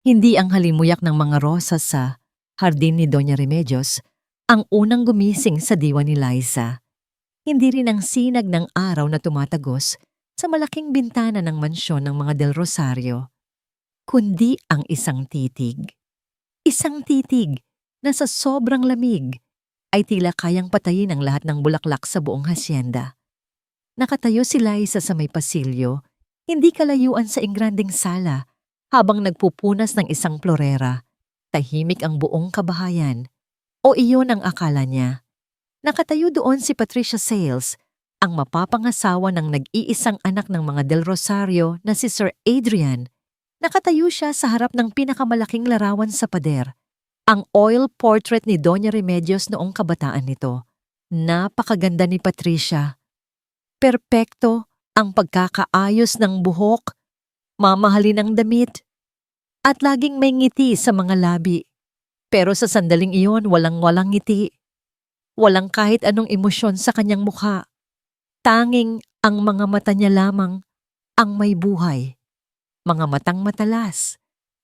Hindi ang halimuyak ng mga rosas sa hardin ni Doña Remedios ang unang gumising sa diwa ni Liza. Hindi rin ang sinag ng araw na tumatagos sa malaking bintana ng mansyon ng mga Del Rosario, kundi ang isang titig. Isang titig na sa sobrang lamig ay tila kayang patayin ang lahat ng bulaklak sa buong hasyenda. Nakatayo si Liza sa may pasilyo, hindi kalayuan sa ingranding sala, habang nagpupunas ng isang florera. Tahimik ang buong kabahayan. O iyon ang akala niya. Nakatayo doon si Patricia Sales, ang mapapangasawa ng nag-iisang anak ng mga Del Rosario na si Sir Adrian. Nakatayo siya sa harap ng pinakamalaking larawan sa pader, ang oil portrait ni Doña Remedios noong kabataan nito. Napakaganda ni Patricia. Perpekto ang pagkakaayos ng buhok, mamahalin ang damit, at laging may ngiti sa mga labi. Pero sa sandaling iyon, walang-walang ngiti. Walang kahit anong emosyon sa kanyang mukha. Tanging ang mga mata niya lamang ang may buhay. Mga matang matalas,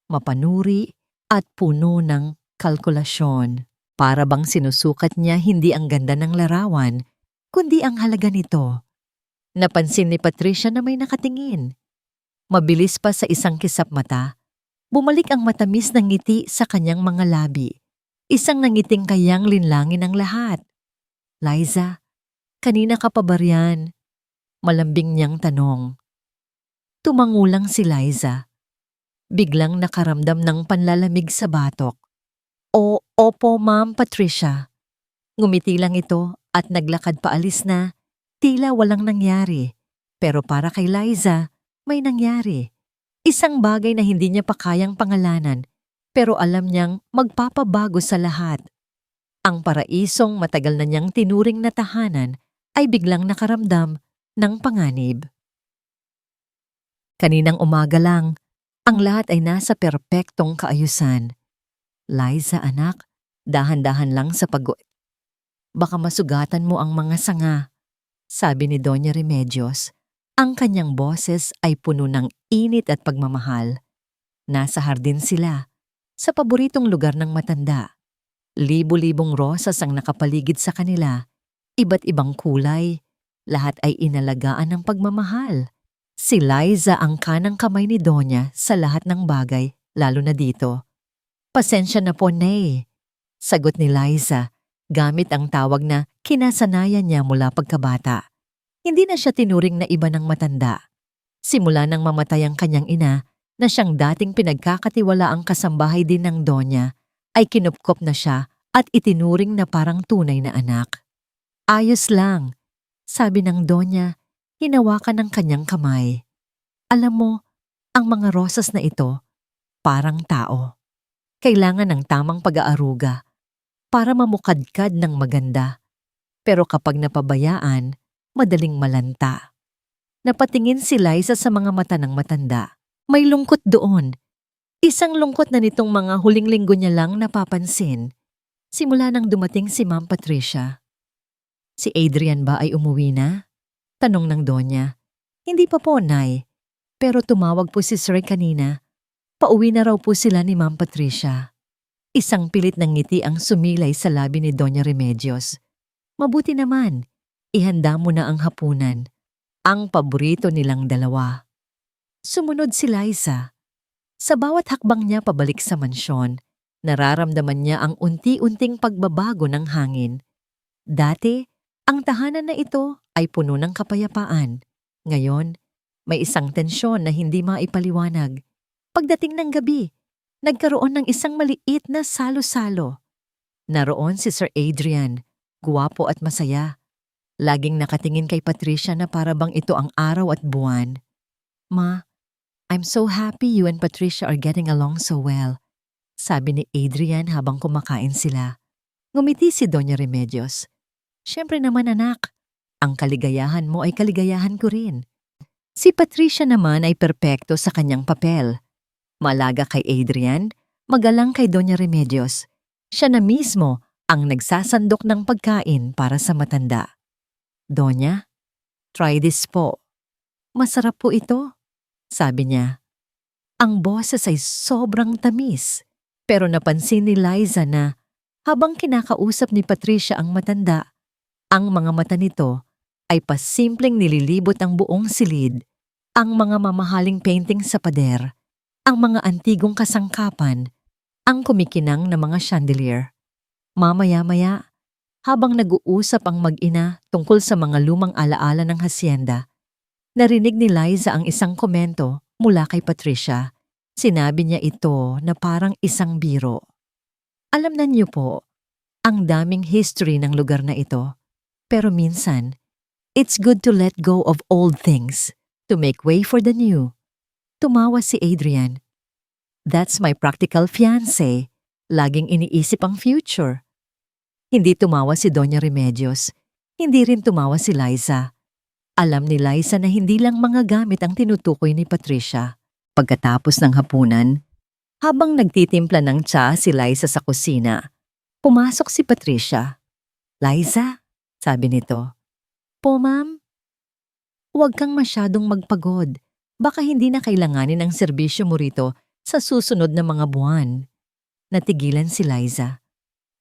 mapanuri at puno ng kalkulasyon. Para bang sinusukat niya hindi ang ganda ng larawan, kundi ang halaga nito. Napansin ni Patricia na may nakatingin. Mabilis pa sa isang kisap mata, bumalik ang matamis ng ngiti sa kanyang mga labi. Isang nangiting kayang linlangin ang lahat. Liza, kanina ka pa ba riyan? Malambing niyang tanong. Tumangulang si Liza. Biglang nakaramdam ng panlalamig sa batok. Opo, Ma'am Patricia. Ngumiti lang ito at naglakad paalis na, tila walang nangyari. Pero para kay Liza, may nangyari. Isang bagay na hindi niya pa kayang pangalanan, pero alam niyang magpapabago sa lahat. Ang paraisong matagal na niyang tinuring na tahanan ay biglang nakaramdam ng panganib. Kaninang umaga lang, ang lahat ay nasa perpektong kaayusan. Liza anak, dahan-dahan lang sa pag- Baka masugatan mo ang mga sanga, sabi ni Doña Remedios. Ang kanyang boses ay puno ng init at pagmamahal. Nasa hardin sila, sa paboritong lugar ng matanda. Libo-libong rosas ang nakapaligid sa kanila, iba't ibang kulay. Lahat ay inalagaan ng pagmamahal. Si Liza ang kanang kamay ni Doña sa lahat ng bagay, lalo na dito. Pasensya na po, Nay, sagot ni Liza, gamit ang tawag na kinasanayan niya mula pagkabata. Hindi na siya tinuring na iba ng matanda. Simula nang mamatay ang kanyang ina, na siyang dating pinagkakatiwalaang kasambahay din ng Donya, ay kinupkop na siya at itinuring na parang tunay na anak. Ayos lang, sabi ng Donya, hinawakan ng kanyang kamay. Alam mo, ang mga rosas na ito, parang tao. Kailangan ng tamang pag-aaruga para mamukadkad ng maganda. Pero kapag napabayaan, madaling malanta. Napatingin si Liza sa mga mata ng matanda. May lungkot doon. Isang lungkot na nitong mga huling linggo niya lang napapansin. Simula nang dumating si Ma'am Patricia. Si Adrian ba ay umuwi na? Tanong ng Donya. Hindi pa po, Nay. Pero tumawag po si Sir kanina. Pauwi na raw po sila ni Ma'am Patricia. Isang pilit ng ngiti ang sumilay sa labi ni Doña Remedios. Mabuti naman. Ihanda mo na ang hapunan. Ang paborito nilang dalawa. Sumunod si Liza. Sa bawat hakbang niya pabalik sa mansyon, nararamdaman niya ang unti-unting pagbabago ng hangin. Dati, ang tahanan na ito ay puno ng kapayapaan. Ngayon, may isang tensyon na hindi maipaliwanag. Pagdating ng gabi, nagkaroon ng isang maliit na salo-salo. Naroon si Sir Adrian, guwapo at masaya. Laging nakatingin kay Patricia na para bang ito ang araw at buwan. Ma, I'm so happy you and Patricia are getting along so well, sabi ni Adrian habang kumakain sila. Ngumiti si Doña Remedios. Siyempre naman anak, ang kaligayahan mo ay kaligayahan ko rin. Si Patricia naman ay perpekto sa kanyang papel. Malaga kay Adrian, magalang kay Doña Remedios. Siya na mismo ang nagsasandok ng pagkain para sa matanda. Donya, try this po. Masarap po ito, sabi niya. Ang boses ay sobrang tamis, pero napansin ni Liza na habang kinakausap ni Patricia ang matanda, ang mga mata nito ay pasimpleng nililibot ang buong silid, ang mga mamahaling painting sa pader, ang mga antigong kasangkapan, ang kumikinang na mga chandelier. Mamaya-maya, habang nag-uusap ang mag-ina tungkol sa mga lumang alaala ng hasyenda, narinig ni Liza ang isang komento mula kay Patricia. Sinabi niya ito na parang isang biro. Alam na niyo po, ang daming history ng lugar na ito. Pero minsan, it's good to let go of old things to make way for the new. Tumawa si Adrian. That's my practical fiancé. Laging iniisip ang future. Hindi tumawa si Doña Remedios. Hindi rin tumawa si Liza. Alam ni Liza na hindi lang mga gamit ang tinutukoy ni Patricia. Pagkatapos ng hapunan, habang nagtitimpla ng tsa si Liza sa kusina, pumasok si Patricia. Liza, sabi nito. Po, ma'am? Huwag kang masyadong magpagod. Baka hindi na kailanganin ang serbisyo mo rito sa susunod na mga buwan. Natigilan si Liza.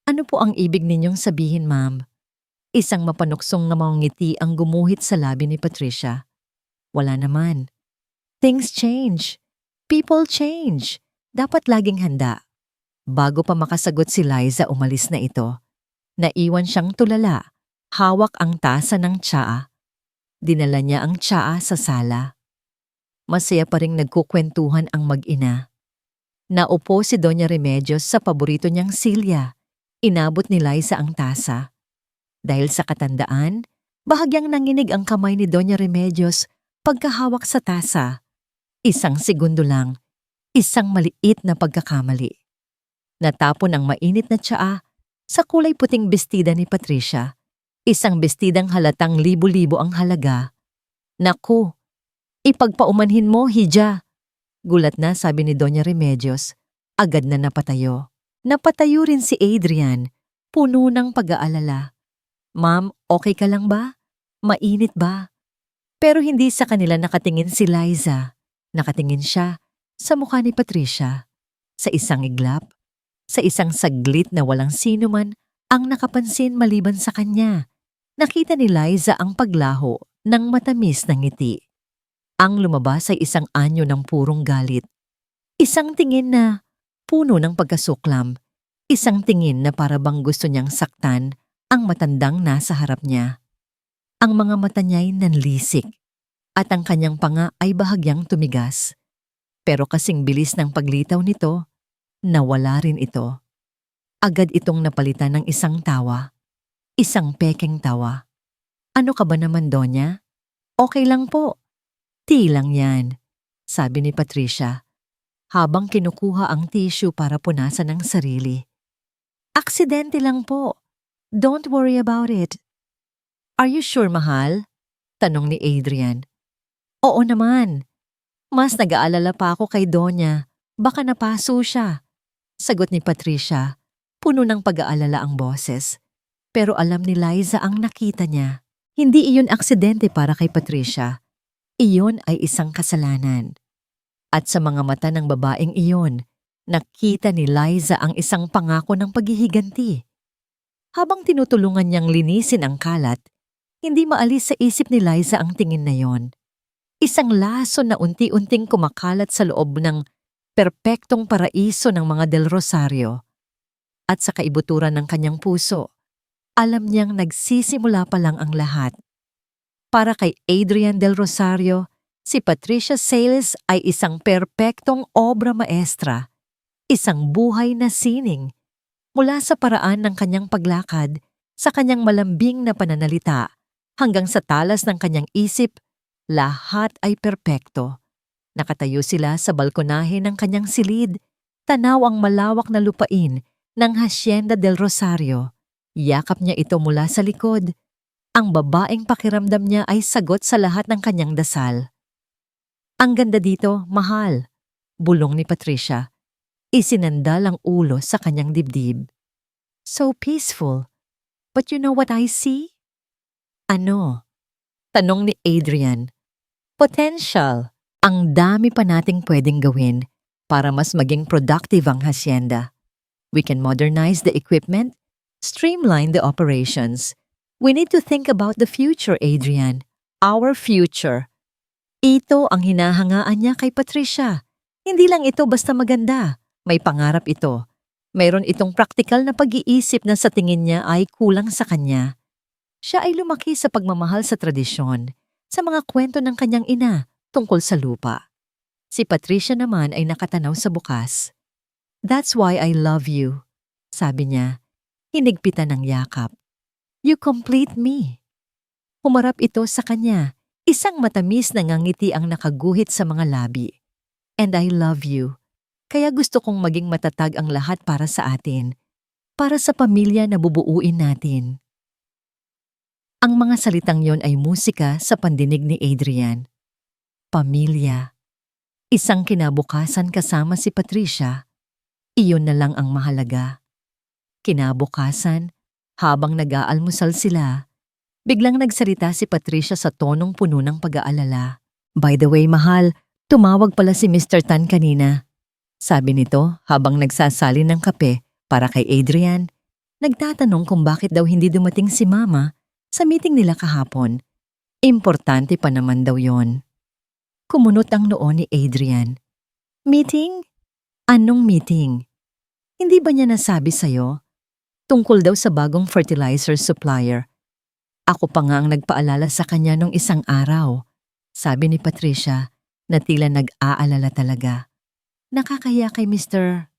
Ano po ang ibig ninyong sabihin, ma'am? Isang mapanuksong na ngiti ang gumuhit sa labi ni Patricia. Wala naman. Things change. People change. Dapat laging handa. Bago pa makasagot si Liza, umalis na ito. Naiwan siyang tulala. Hawak ang tasa ng tsaa. Dinala niya ang tsaa sa sala. Masaya pa ring nagkukwentuhan ang mag-ina. Naupo si Doña Remedios sa paborito niyang silya. Inabot ni Liza ang tasa. Dahil sa katandaan, bahagyang nanginig ang kamay ni Doña Remedios pagkahawak sa tasa. Isang segundo lang, isang maliit na pagkakamali. Natapon ang mainit na tsaa sa kulay puting bestida ni Patricia. Isang bestidang halatang libo-libo ang halaga. Naku, ipagpaumanhin mo, Hija. Gulat na sabi ni Doña Remedios. Agad na napatayo. Napatayo rin si Adrian, puno ng pag-aalala. Ma'am, okay ka lang ba? Mainit ba? Pero hindi sa kanila nakatingin si Liza. Nakatingin siya sa mukha ni Patricia. Sa isang iglap, sa isang saglit na walang sino man ang nakapansin maliban sa kanya. Nakita ni Liza ang paglaho ng matamis na ngiti. Ang lumabas ay isang anyo ng purong galit. Isang tingin na puno ng pagkasuklam. Isang tingin na para bang gusto niyang saktan ang matandang nasa harap niya. Ang mga mata niya'y nanlisik at ang kanyang panga ay bahagyang tumigas. Pero kasing bilis ng paglitaw nito, nawala rin ito. Agad itong napalitan ng isang tawa. Isang pekeng tawa. Ano ka ba naman, Donya? Okay lang po. Tea lang yan, sabi ni Patricia, habang kinukuha ang tissue para punasan ang sarili. Aksidente lang po. Don't worry about it. Are you sure, mahal? Tanong ni Adrian. Oo naman. Mas nag-aalala pa ako kay Donya. Baka napaso siya. Sagot ni Patricia. Puno ng pag-aalala ang boses. Pero alam ni Liza ang nakita niya. Hindi iyon aksidente para kay Patricia. Iyon ay isang kasalanan. At sa mga mata ng babaeng iyon, nakita ni Liza ang isang pangako ng paghihiganti. Habang tinutulungan niyang linisin ang kalat, hindi maalis sa isip ni Liza ang tingin na yon. Isang laso na unti-unting kumakalat sa loob ng perpektong paraiso ng mga Del Rosario. At sa kaibuturan ng kanyang puso, alam niyang nagsisimula pa lang ang lahat. Para kay Adrian Del Rosario, si Patricia Sales ay isang perpektong obra maestra, isang buhay na sining. Mula sa paraan ng kanyang paglakad, sa kanyang malambing na pananalita, hanggang sa talas ng kanyang isip, lahat ay perpekto. Nakatayo sila sa balkonahe ng kanyang silid, tanaw ang malawak na lupain ng Hacienda del Rosario. Yakap niya ito mula sa likod. Ang babaeng pakiramdam niya ay sagot sa lahat ng kanyang dasal. Ang ganda dito, mahal, bulong ni Patricia. Isinandal ang ulo sa kanyang dibdib. So peaceful. But you know what I see? Ano? Tanong ni Adrian. Potential. Ang dami pa nating pwedeng gawin para mas maging productive ang hacienda. We can modernize the equipment, streamline the operations. We need to think about the future, Adrian. Our future. Ito ang hinahangaan niya kay Patricia. Hindi lang ito basta maganda. May pangarap ito. Mayroon itong praktikal na pag-iisip na sa tingin niya ay kulang sa kanya. Siya ay lumaki sa pagmamahal sa tradisyon, sa mga kwento ng kanyang ina tungkol sa lupa. Si Patricia naman ay nakatanaw sa bukas. "That's why I love you," sabi niya, hinigpitan ng yakap. "You complete me." Humarap ito sa kanya, isang matamis na ngangiti ang nakaguhit sa mga labi. "And I love you. Kaya gusto kong maging matatag ang lahat para sa atin, para sa pamilya na bubuuin natin." Ang mga salitang yon ay musika sa pandinig ni Adrian. Pamilya. Isang kinabukasan kasama si Patricia. Iyon na lang ang mahalaga. Kinabukasan, habang nag-aalmusal sila, biglang nagsalita si Patricia sa tonong puno ng pag-aalala. "By the way, mahal, tumawag pala si Mr. Tan kanina." Sabi nito habang nagsasalin ng kape para kay Adrian. Nagtatanong kung bakit daw hindi dumating si Mama sa meeting nila kahapon. Importante pa naman daw yon. Kumunot ang noo ni Adrian. "Meeting? Anong meeting? Hindi ba niya nasabi sa'yo? Tungkol daw sa bagong fertilizer supplier. Ako pa nga ang nagpaalala sa kanya nung isang araw." Sabi ni Patricia na tila nag-aalala talaga. Nakakahiya kay Mr.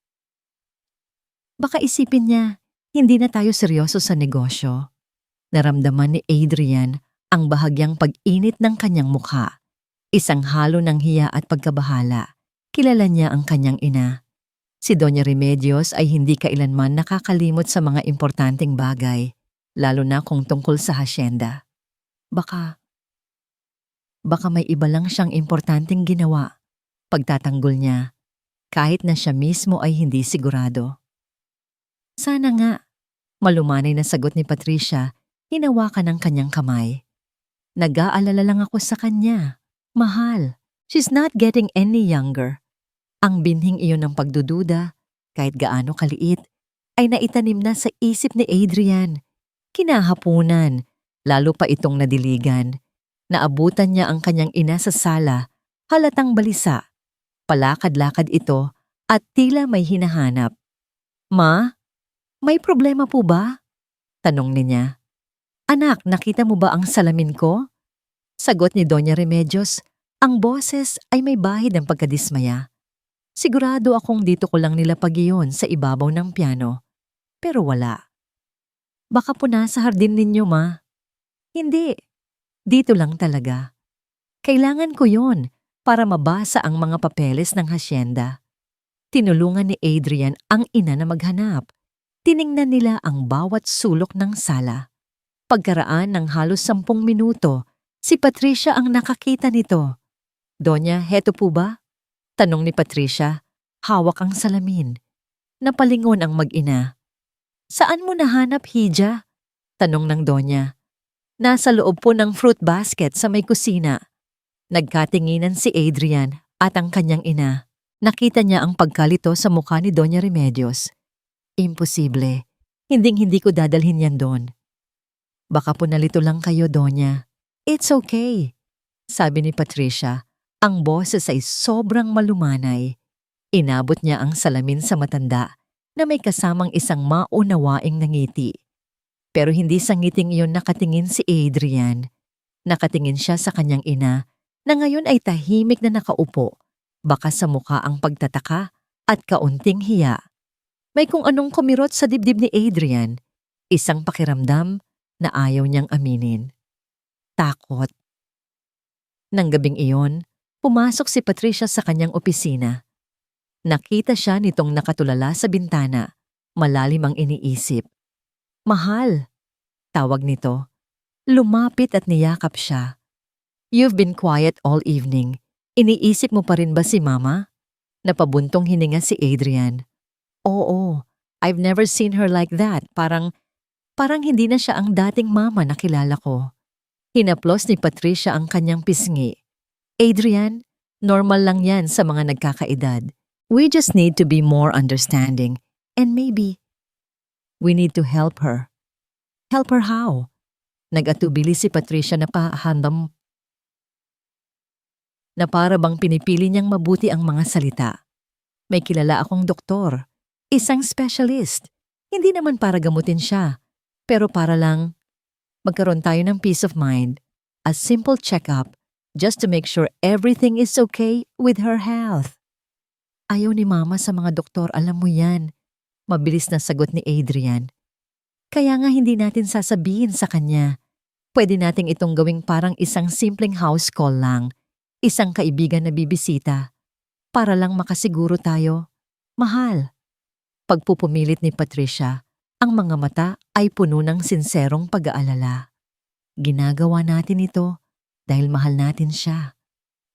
Baka isipin niya, hindi na tayo seryoso sa negosyo. Naramdaman ni Adrian ang bahagyang pag-init ng kanyang mukha. Isang halo ng hiya at pagkabahala. Kilala niya ang kanyang ina. Si Doña Remedios ay hindi kailanman nakakalimot sa mga importanteng bagay, lalo na kung tungkol sa hacienda. Baka may iba lang siyang importanteng ginawa. Pagtatanggol niya, kahit na siya mismo ay hindi sigurado. "Sana nga," malumanay na sagot ni Patricia, hinawakan ng kanyang kamay. "Nag-aalala lang ako sa kanya. Mahal, she's not getting any younger." Ang binhing iyon ng pagdududa, kahit gaano kaliit, ay naitanim na sa isip ni Adrian. Kinahapunan, lalo pa itong nadiligan. Naabutan niya ang kanyang ina sa sala, halatang balisa. Palakad-lakad ito at tila may hinahanap. "Ma, may problema po ba?" tanong niya. "Anak, nakita mo ba ang salamin ko?" Sagot ni Doña Remedios, ang boses ay may bahid ng pagkadismaya. "Sigurado akong dito ko lang nilapag iyon sa ibabaw ng piano. Pero wala." "Baka po nasa hardin ninyo, Ma." "Hindi. Dito lang talaga. Kailangan ko yon para mabasa ang mga papeles ng hacienda." Tinulungan ni Adrian ang ina na maghanap. Tiningnan nila ang bawat sulok ng sala. Pagkaraan ng halos 10 minuto, si Patricia ang nakakita nito. "Donya, heto po ba?" tanong ni Patricia. Hawak ang salamin. Napalingon ang mag-ina. "Saan mo nahanap, Hija?" tanong ng Donya. "Nasa loob po ng fruit basket sa may kusina." Nagkatinginan si Adrian at ang kanyang ina. Nakita niya ang pagkalito sa mukha ni Doña Remedios. "Imposible. Hinding-hindi ko dadalhin yan doon." "Baka po nalito lang kayo, Donya." "It's okay," sabi ni Patricia. Ang boses ay sobrang malumanay. Inabot niya ang salamin sa matanda na may kasamang isang maunawaing ngiti. Pero hindi sa ngiting iyon nakatingin si Adrian. Nakatingin siya sa kanyang ina na ngayon ay tahimik na nakaupo, baka sa mukha ang pagtataka at kaunting hiya. May kung anong kumirot sa dibdib ni Adrian, isang pakiramdam na ayaw niyang aminin. Takot. Nang gabing iyon, pumasok si Patricia sa kanyang opisina. Nakita siya nitong nakatulala sa bintana, malalim ang iniisip. "Mahal," tawag nito. Lumapit at niyakap siya. "You've been quiet all evening. Iniisip mo pa rin ba si Mama?" Napabuntong hininga si Adrian. "Oo, I've never seen her like that. Parang hindi na siya ang dating mama na kilala ko." Hinaplos ni Patricia ang kanyang pisngi. "Adrian, Normal lang yan sa mga nagkakaedad. We just need to be more understanding. And maybe, we need to help her. Help her how? Nag-atubili si Patricia na pahandam na para bang pinipili niyang mabuti ang mga salita. May kilala akong doktor, isang specialist. Hindi naman para gamutin siya, pero para lang magkaroon tayo ng peace of mind. A simple check-up just to make sure everything is okay with her health. Ayaw ni Mama sa mga doktor, alam mo yan. Mabilis na sagot ni Adrian. Kaya nga hindi natin sasabihin sa kanya. Pwede nating itong gawing parang isang simpleng house call lang. Isang kaibigan na bibisita. Para lang makasiguro tayo. Mahal. Pagpupumilit ni Patricia, ang mga mata ay puno ng sinserong pag-aalala. Ginagawa natin ito dahil mahal natin siya.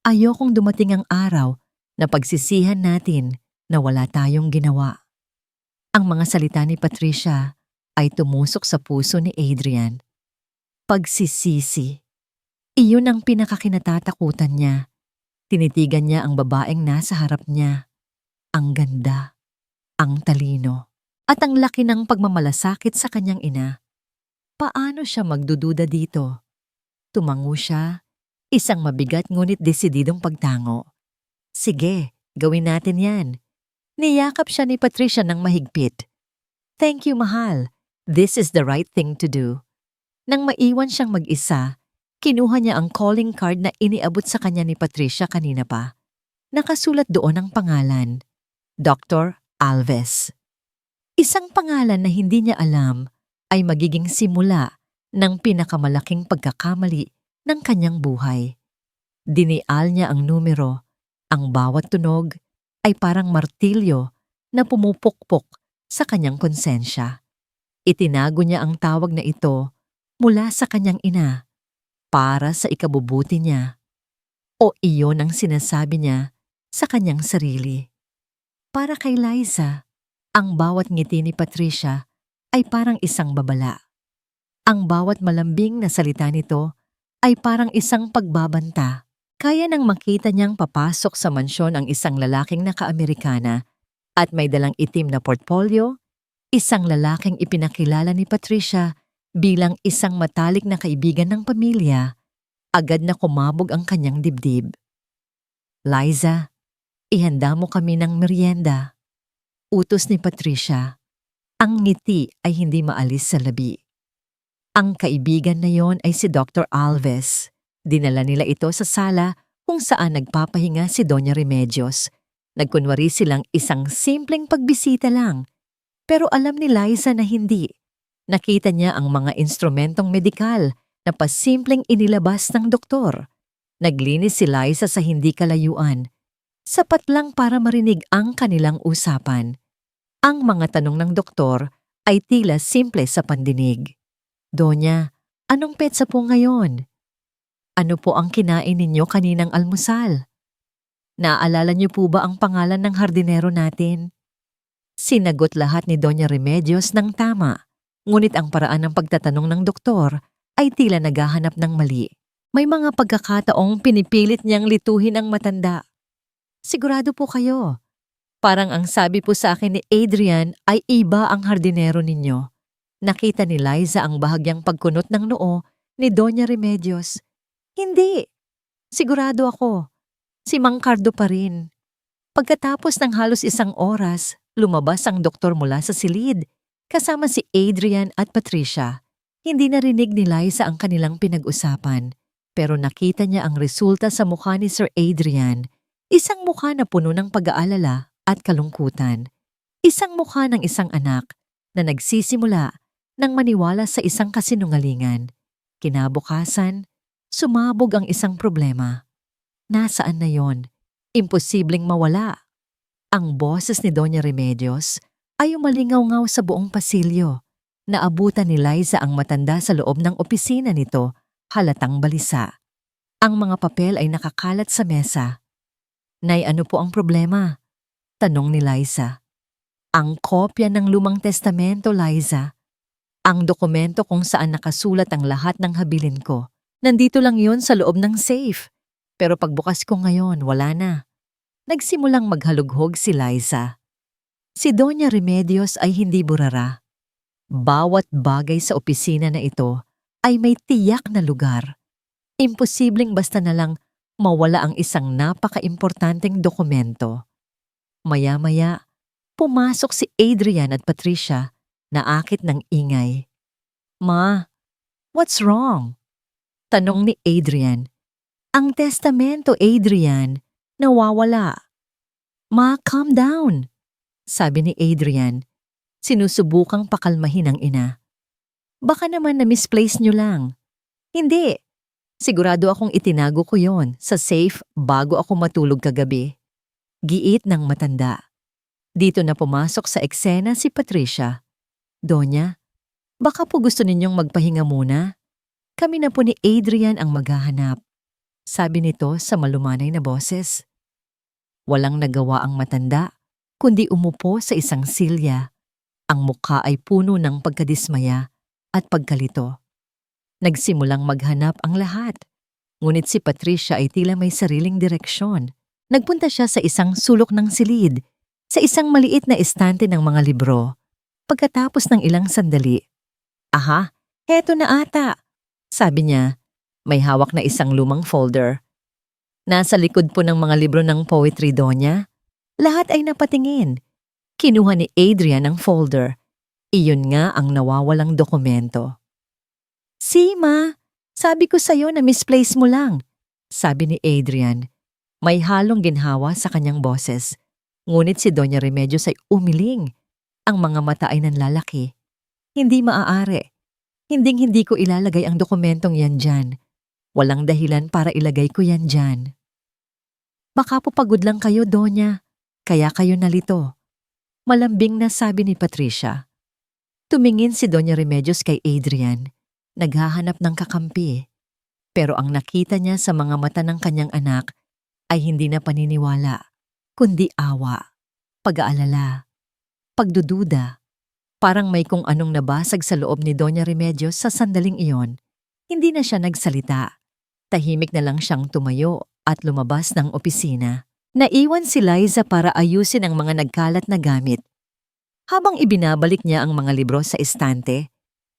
Ayokong dumating ang araw na pagsisihan natin na wala tayong ginawa. Ang mga salita ni Patricia ay tumusok sa puso ni Adrian. Pagsisisi. Iyon ang pinakakinatatakutan niya. Tinitigan niya ang babaeng nasa harap niya. Ang ganda, ang talino, at ang laki ng pagmamalasakit sa kanyang ina. Paano siya magdududa dito? Tumango siya, isang mabigat ngunit desididong pagtango. Sige, gawin natin yan. Niyakap siya ni Patricia ng mahigpit. Thank you, mahal. This is the right thing to do. Nang maiwan siyang mag-isa, kinuha niya ang calling card na iniabot sa kanya ni Patricia kanina pa. Nakasulat doon ang pangalan, Dr. Alves. Isang pangalan na hindi niya alam ay magiging simula ng pinakamalaking pagkakamali ng kanyang buhay. Dinial niya ang numero. Ang bawat tunog ay parang martilyo na pumupukpok sa kanyang konsensya. Itinago niya ang tawag na ito mula sa kanyang ina para sa ikabubuti niya. O iyon ang sinasabi niya sa kanyang sarili. Para kay Liza, ang bawat ngiti ni Patricia ay parang isang babala. Ang bawat malambing na salita nito ay parang isang pagbabanta. Kaya nang makita niyang papasok sa mansyon ang isang lalaking naka-Amerikana at may dalang itim na portfolio, isang lalaking ipinakilala ni Patricia bilang isang matalik na kaibigan ng pamilya, agad na kumabog ang kanyang dibdib. Liza, ihanda mo kami ng merienda. Utos ni Patricia. Ang ngiti ay hindi maalis sa labi. Ang kaibigan na yon ay si Dr. Alves. Dinala nila ito sa sala kung saan nagpapahinga si Doña Remedios. Nagkunwari silang isang simpleng pagbisita lang. Pero alam ni Liza na hindi. Nakita niya ang mga instrumentong medikal na pasimpleng inilabas ng doktor. Naglinis si Liza sa hindi kalayuan. Sapat lang para marinig ang kanilang usapan. Ang mga tanong ng doktor ay tila simple sa pandinig. Donya, anong petsa po ngayon? Ano po ang kinain ninyo kaninang almusal? Naaalala niyo po ba ang pangalan ng hardinero natin? Sinagot lahat ni Doña Remedios ng tama, ngunit ang paraan ng pagtatanong ng doktor ay tila naghahanap ng mali. May mga pagkakataong pinipilit niyang lituhin ang matanda. Sigurado po kayo. Parang ang sabi po sa akin ni Adrian ay iba ang hardinero ninyo. Nakita ni Liza ang bahagyang pagkunot ng noo ni Doña Remedios. Hindi. Sigurado ako. Si Mang Cardo pa rin. Pagkatapos ng halos isang oras, lumabas ang doktor mula sa silid, kasama si Adrian at Patricia. Hindi narinig ni Liza ang kanilang pinag-usapan, pero nakita niya ang resulta sa mukha ni Sir Adrian. Isang mukha na puno ng pag-aalala at kalungkutan. Isang mukha ng isang anak na nagsisimula nang maniwala sa isang kasinungalingan. Kinabukasan, sumabog ang isang problema. Nasaan na yon? Imposibleng mawala. Ang boses ni Doña Remedios ay umalingaw-ngaw sa buong pasilyo. Naabutan ni Liza ang matanda sa loob ng opisina nito, halatang balisa. Ang mga papel ay nakakalat sa mesa. Nay, ano po ang problema? Tanong ni Liza. Ang kopya ng lumang testamento, Liza. Ang dokumento kung saan nakasulat ang lahat ng habilin ko. Nandito lang yun sa loob ng safe. Pero pagbukas ko ngayon, wala na. Nagsimulang maghalughog si Liza. Si Doña Remedios ay hindi burara. Bawat bagay sa opisina na ito ay may tiyak na lugar. Imposibleng basta na lang mawala ang isang napaka-importanteng dokumento. Maya-maya, pumasok si Adrian at Patricia na akit ng ingay. "Ma, what's wrong?" Tanong ni Adrian. "Ang testamento, Adrian, nawawala." "Ma, calm down," sabi ni Adrian. Sinusubukang pakalmahin ang ina. "Baka naman na-misplace nyo lang." "Hindi. Sigurado akong itinago ko yon sa safe bago ako matulog kagabi." Giit ng matanda. Dito na pumasok sa eksena si Patricia. "Donya, baka po gusto ninyong magpahinga muna? Kami na po ni Adrian ang maghahanap," sabi nito sa malumanay na boses. Walang nagawa ang matanda, kundi umupo sa isang silya. Ang mukha ay puno ng pagkadismaya at pagkalito. Nagsimulang maghanap ang lahat. Ngunit si Patricia ay tila may sariling direksyon. Nagpunta siya sa isang sulok ng silid, sa isang maliit na estante ng mga libro. Pagkatapos ng ilang sandali, "Aha, heto na ata," sabi niya. May hawak na isang lumang folder. "Nasa likod po ng mga libro ng poetry, Donya." Lahat ay napatingin. Kinuha ni Adrian ang folder. Iyon nga ang nawawalang dokumento. "Sima, sabi ko sa'yo na misplace mo lang," sabi ni Adrian. May halong ginhawa sa kanyang boses. Ngunit si Doña Remedios ay umiling. Ang mga mata ay nanlalaki. "Hindi maaari. Hinding-hindi ko ilalagay ang dokumentong yan dyan. Walang dahilan para ilagay ko yan dyan." "Baka po pagod lang kayo, Donya. Kaya kayo nalito," malambing na sabi ni Patricia. Tumingin si Doña Remedios kay Adrian. Naghahanap ng kakampi. Pero ang nakita niya sa mga mata ng kanyang anak ay hindi na paniniwala, kundi awa, pag-aalala, pagdududa. Parang may kung anong nabasag sa loob ni Doña Remedios sa sandaling iyon. Hindi na siya nagsalita. Tahimik na lang siyang tumayo at lumabas ng opisina. Naiwan si Liza para ayusin ang mga nagkalat na gamit. Habang ibinabalik niya ang mga libro sa estante,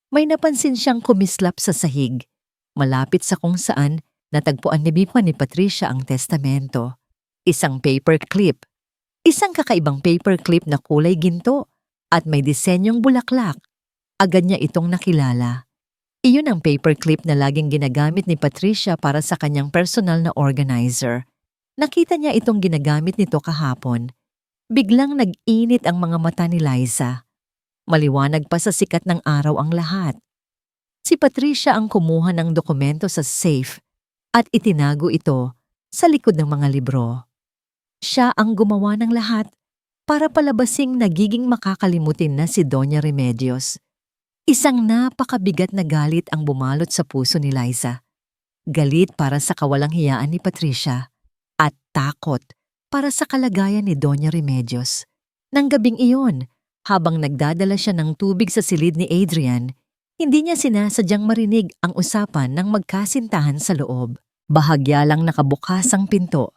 may napansin siyang kumislap sa sahig, malapit sa kung saan natagpuan ni Patricia ang testamento. Isang paperclip. Isang kakaibang paperclip na kulay ginto at may disenyong bulaklak. Agad niya itong nakilala. Iyon ang paperclip na laging ginagamit ni Patricia para sa kanyang personal na organizer. Nakita niya itong ginagamit nito kahapon. Biglang nag-init ang mga mata ni Liza. Maliwanag pa sa sikat ng araw ang lahat. Si Patricia ang kumuha ng dokumento sa safe at itinago ito sa likod ng mga libro. Siya ang gumawa ng lahat para palabasing nagiging makakalimutin na si Doña Remedios. Isang napakabigat na galit ang bumalot sa puso ni Liza. Galit para sa kawalang hiyaan ni Patricia at takot para sa kalagayan ni Doña Remedios. Nang gabing iyon, habang nagdadala siya ng tubig sa silid ni Adrian, hindi niya sinasadyang marinig ang usapan ng magkasintahan sa loob. Bahagya lang nakabukas ang pinto.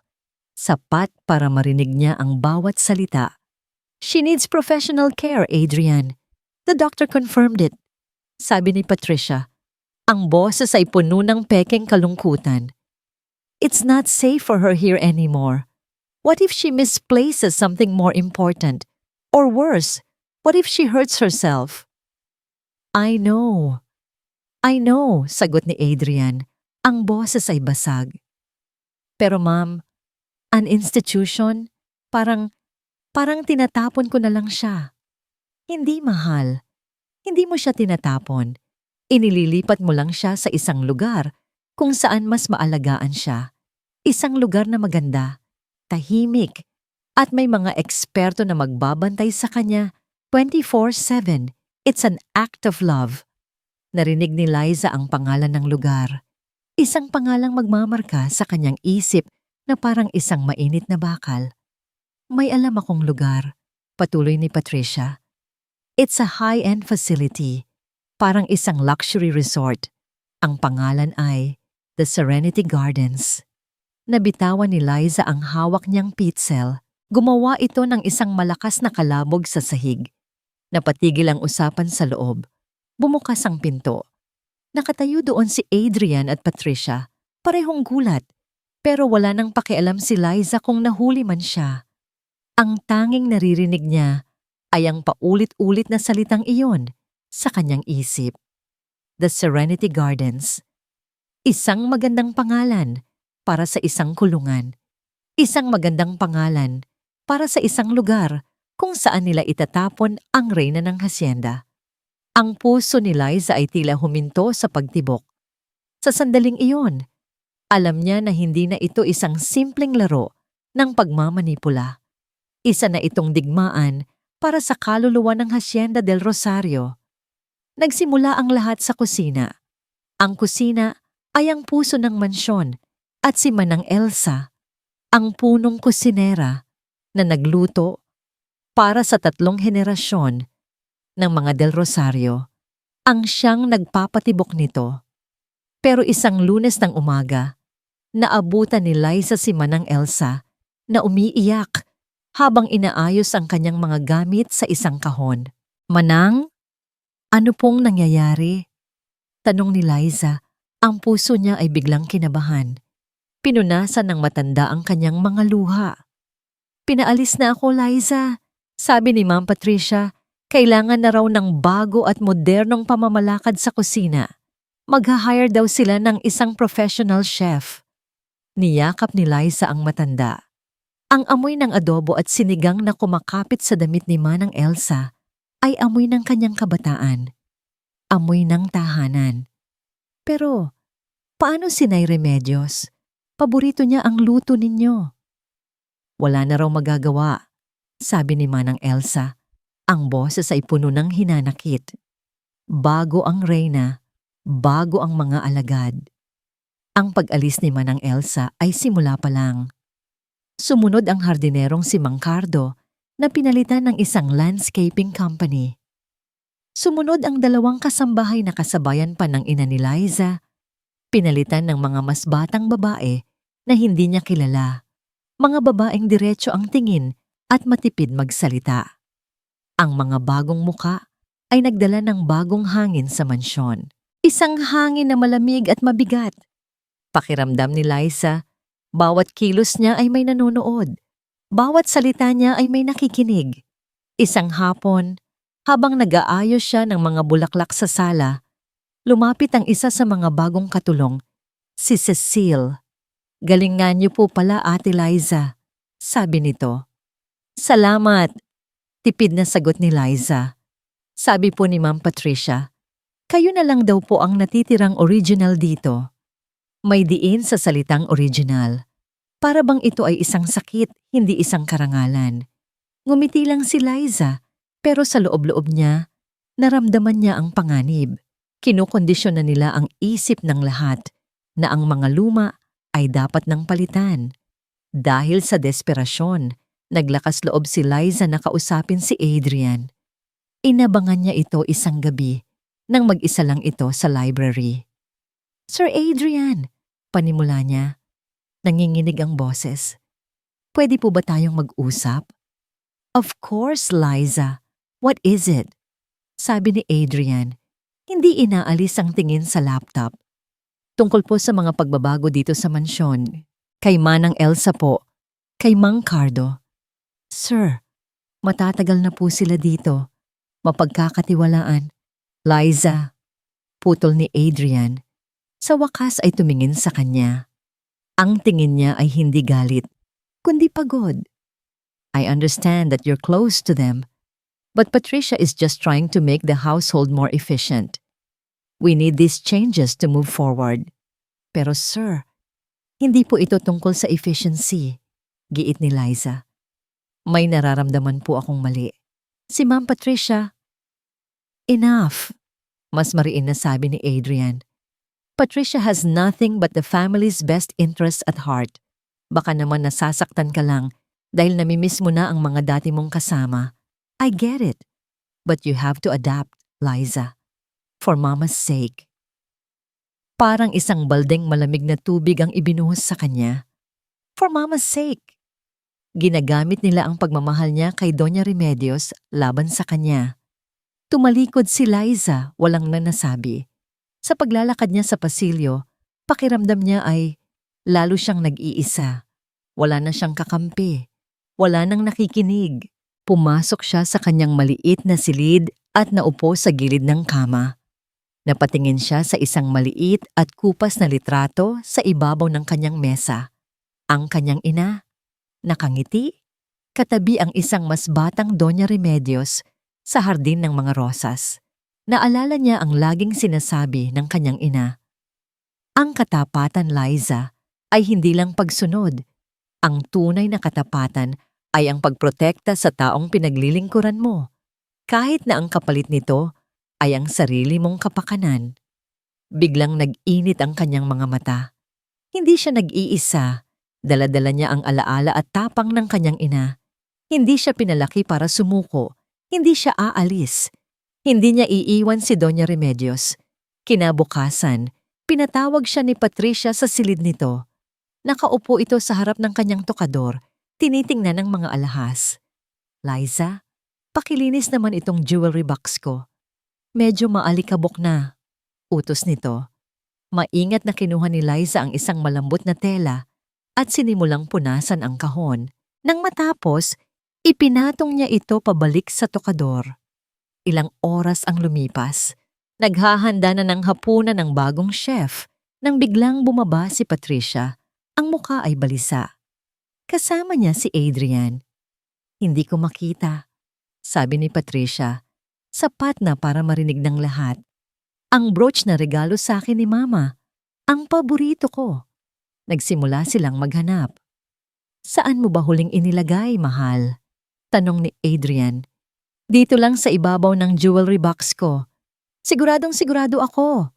Sapat para marinig niya ang bawat salita. "She needs professional care, Adrian. The doctor confirmed it," sabi ni Patricia. Ang boses ay puno ng pekeng kalungkutan. "It's not safe for her here anymore. What if she misplaces something more important? Or worse, what if she hurts herself?" I know, sagot ni Adrian. Ang boses ay basag. "Pero ma'am, an institution, parang tinatapon ko na lang siya." "Hindi, mahal. Hindi mo siya tinatapon. Inililipat mo lang siya sa isang lugar kung saan mas maalagaan siya. Isang lugar na maganda, tahimik, at may mga eksperto na magbabantay sa kanya 24/7. It's an act of love." Narinig ni Liza ang pangalan ng lugar. Isang pangalang magmamarka sa kanyang isip na parang isang mainit na bakal. "May alam akong lugar," patuloy ni Patricia. "It's a high-end facility, parang isang luxury resort. Ang pangalan ay The Serenity Gardens." Nabitawan ni Liza ang hawak niyang pitsel. Gumawa ito ng isang malakas na kalabog sa sahig. Napatigil ang usapan sa loob. Bumukas ang pinto. Nakatayo doon si Adrian at Patricia. Parehong gulat. Pero wala nang pakialam si Liza kung nahuli man siya. Ang tanging naririnig niya ay ang paulit-ulit na salitang iyon sa kanyang isip. The Serenity Gardens. Isang magandang pangalan para sa isang kulungan. Isang magandang pangalan para sa isang lugar kung saan nila itatapon ang reyna ng hasyenda. Ang puso ni Liza ay tila huminto sa pagtibok. Sa sandaling iyon, alam niya na hindi na ito isang simpleng laro ng pagmamanipula. Isa na itong digmaan para sa kaluluwa ng Hacienda del Rosario. Nagsimula ang lahat sa kusina. Ang kusina ay ang puso ng mansyon at si Manang Elsa, ang punong kusinera na nagluto para sa 3 henerasyon ng mga Del Rosario, ang siyang nagpapatibok nito. Pero isang Lunes ng umaga, naabutan ni Liza si Manang Elsa na umiiyak habang inaayos ang kanyang mga gamit sa isang kahon. "Manang, ano pong nangyayari?" Tanong ni Liza. Ang puso niya ay biglang kinabahan. Pinunasan ng matanda ang kanyang mga luha. "Pinaalis na ako, Liza," sabi ni Ma'am Patricia. Kailangan na raw ng bago at modernong pamamalakad sa kusina. Magha-hire daw sila ng isang professional chef. Niyakap ni Liza ang matanda. Ang amoy ng adobo at sinigang na kumakapit sa damit ni Manang Elsa ay amoy ng kanyang kabataan. Amoy ng tahanan. Pero, paano si Nay Remedios? Paborito niya ang luto ninyo. "Wala na raw magagawa," sabi ni Manang Elsa. Ang boses ay puno ng hinanakit. Bago ang reyna, bago ang mga alagad. Ang pag-alis ni Manang Elsa ay simula pa lang. Sumunod ang hardinerong si Mang Cardo na pinalitan ng isang landscaping company. Sumunod ang 2 kasambahay na kasabayan pa ng ina ni Liza. Pinalitan ng mga mas batang babae na hindi niya kilala. Mga babaeng diretso ang tingin at matipid magsalita. Ang mga bagong muka ay nagdala ng bagong hangin sa mansyon. Isang hangin na malamig at mabigat. Pakiramdam ni Liza, bawat kilos niya ay may nanonood. Bawat salita niya ay may nakikinig. Isang hapon, habang nag-aayos siya ng mga bulaklak sa sala, lumapit ang isa sa mga bagong katulong, si Cecile. "Galingan niyo po pala, Ate Liza," sabi nito. "Salamat," tipid na sagot ni Liza. Sabi po ni Ma'am Patricia, "Kayo na lang daw po ang natitirang original dito." May diin sa salitang original. Para bang ito ay isang sakit, hindi isang karangalan. Ngumiti lang si Liza, pero sa loob-loob niya, naramdaman niya ang panganib. Kinukondisyon na nila ang isip ng lahat na ang mga luma ay dapat nang palitan. Dahil sa desperasyon, naglakas loob si Liza na kausapin si Adrian. Inabangan niya ito isang gabi nang mag-isa lang ito sa library. "Sir Adrian," panimula niya. Nanginginig ang boses. "Pwede po ba tayong mag-usap?" "Of course, Liza. What is it?" Sabi ni Adrian. Hindi inaalis ang tingin sa laptop. "Tungkol po sa mga pagbabago dito sa mansyon. Kay Manang Elsa po. Kay Mang Cardo." "Sir, matatagal na po sila dito. Mapagkakatiwalaan." "Liza," putol ni Adrian. Sa wakas ay tumingin sa kanya. Ang tingin niya ay hindi galit, kundi pagod. "I understand that you're close to them, but Patricia is just trying to make the household more efficient. We need these changes to move forward." "Pero sir, hindi po ito tungkol sa efficiency," giit ni Liza. "May nararamdaman po akong mali." Si Ma'am Patricia. "Enough," mas mariin na sabi ni Adrian. "Patricia has nothing but the family's best interests at heart. Baka naman nasasaktan ka lang dahil namimiss mo na ang mga dati mong kasama. I get it. But you have to adapt, Liza. For Mama's sake." Parang isang baldeng malamig na tubig ang ibinuhos sa kanya. For mama's sake. Ginagamit nila ang pagmamahal niya kay Doña Remedios laban sa kanya. Tumalikod si Liza, walang nanasabi. Sa paglalakad niya sa pasilyo, pakiramdam niya ay lalo siyang nag-iisa. Wala na siyang kakampi. Wala nang nakikinig. Pumasok siya sa kanyang maliit na silid at naupo sa gilid ng kama. Napatingin siya sa isang maliit at kupas na litrato sa ibabaw ng kanyang mesa. Ang kanyang ina, nakangiti, katabi ang isang mas batang Doña Remedios sa hardin ng mga rosas. Naalala niya ang laging sinasabi ng kanyang ina. Ang katapatan, Liza, ay hindi lang pagsunod. Ang tunay na katapatan ay ang pagprotekta sa taong pinaglilingkuran mo, kahit na ang kapalit nito ay ang sarili mong kapakanan. Biglang nag-init ang kanyang mga mata. Hindi siya nag-iisa. Dala-dala niya ang alaala at tapang ng kanyang ina. Hindi siya pinalaki para sumuko. Hindi siya aalis. Hindi niya iiwan si Doña Remedios. Kinabukasan, pinatawag siya ni Patricia sa silid nito. Nakaupo ito sa harap ng kanyang tokador, tinitingnan ng mga alahas. Liza, pakilinis naman itong jewelry box ko. Medyo maalikabok na. Utos nito. Maingat na kinuha ni Liza ang isang malambot na tela at sinimulang punasan ang kahon. Nang matapos, ipinatong niya ito pabalik sa tokador. Ilang oras ang lumipas. Naghahanda na ng hapunan ng bagong chef nang biglang bumaba si Patricia. Ang muka ay balisa. Kasama niya si Adrian. Hindi ko makita, sabi ni Patricia. Sapat na para marinig ng lahat. Ang brooch na regalo sa akin ni Mama. Ang paborito ko. Nagsimula silang maghanap. Saan mo ba huling inilagay, mahal? Tanong ni Adrian. Dito lang sa ibabaw ng jewelry box ko. Siguradong sigurado ako.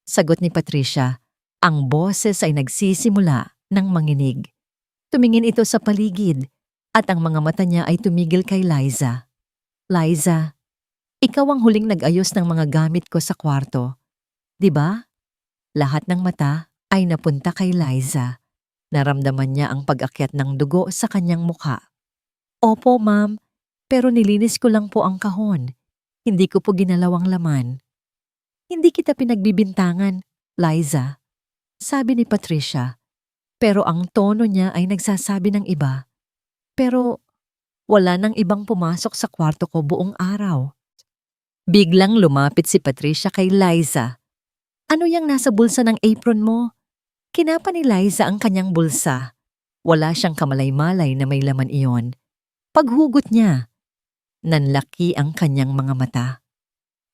Sagot ni Patricia. Ang boses ay nagsisimula ng manginig. Tumingin ito sa paligid at ang mga mata niya ay tumigil kay Liza. Liza, ikaw ang huling nag-ayos ng mga gamit ko sa kwarto. Diba? Lahat ng mata ay napunta kay Liza. Naramdaman niya ang pag-akyat ng dugo sa kanyang mukha. Opo, ma'am, pero nilinis ko lang po ang kahon. Hindi ko po ginalaw ang laman. Hindi kita pinagbibintangan, Liza, sabi ni Patricia. Pero ang tono niya ay nagsasabi ng iba. Pero wala nang ibang pumasok sa kwarto ko buong araw. Biglang lumapit si Patricia kay Liza. Ano yang nasa bulsa ng apron mo? Kinapa ni Liza ang kanyang bulsa. Wala siyang kamalay-malay na may laman iyon. Paghugot niya, nanlaki ang kanyang mga mata.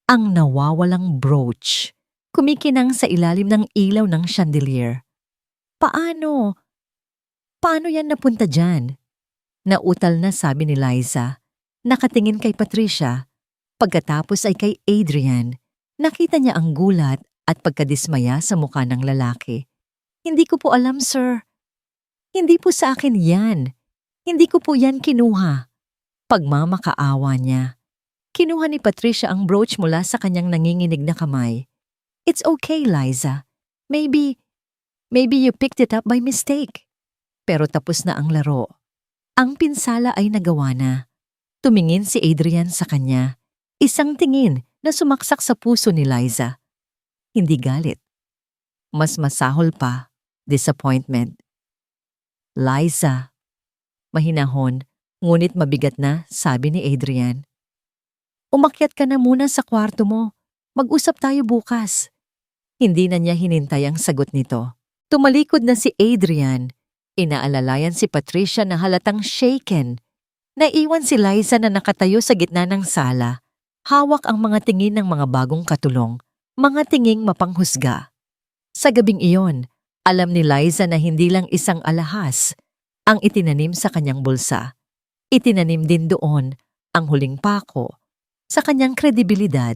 Ang nawawalang brooch, kumikinang sa ilalim ng ilaw ng chandelier. Paano? Paano yan napunta dyan? Nautal na sabi ni Liza. Nakatingin kay Patricia. Pagkatapos ay kay Adrian. Nakita niya ang gulat at pagkadismaya sa mukha ng lalaki. Hindi ko po alam, sir. Hindi po sa akin yan. Hindi ko po yan kinuha. Pagmamakaawa niya. Kinuha ni Patricia ang brooch mula sa kanyang nanginginig na kamay. It's okay, Liza. Maybe you picked it up by mistake. Pero tapos na ang laro. Ang pinsala ay nagawa na. Tumingin si Adrian sa kanya. Isang tingin na sumaksak sa puso ni Liza. Hindi galit. Mas masahol pa, disappointment. Liza. Mahinahon, ngunit mabigat na, sabi ni Adrian. Umakyat ka na muna sa kwarto mo. Mag-usap tayo bukas. Hindi na niya hinintay ang sagot nito. Tumalikod na si Adrian. Inaalalayan si Patricia na halatang shaken. Naiwan si Liza na nakatayo sa gitna ng sala. Hawak ang mga tingin ng mga bagong katulong, mga tinging mapanghusga. Sa gabing iyon, alam ni Liza na hindi lang isang alahas ang itinanim sa kanyang bulsa. Itinanim din doon ang huling pako sa kanyang kredibilidad.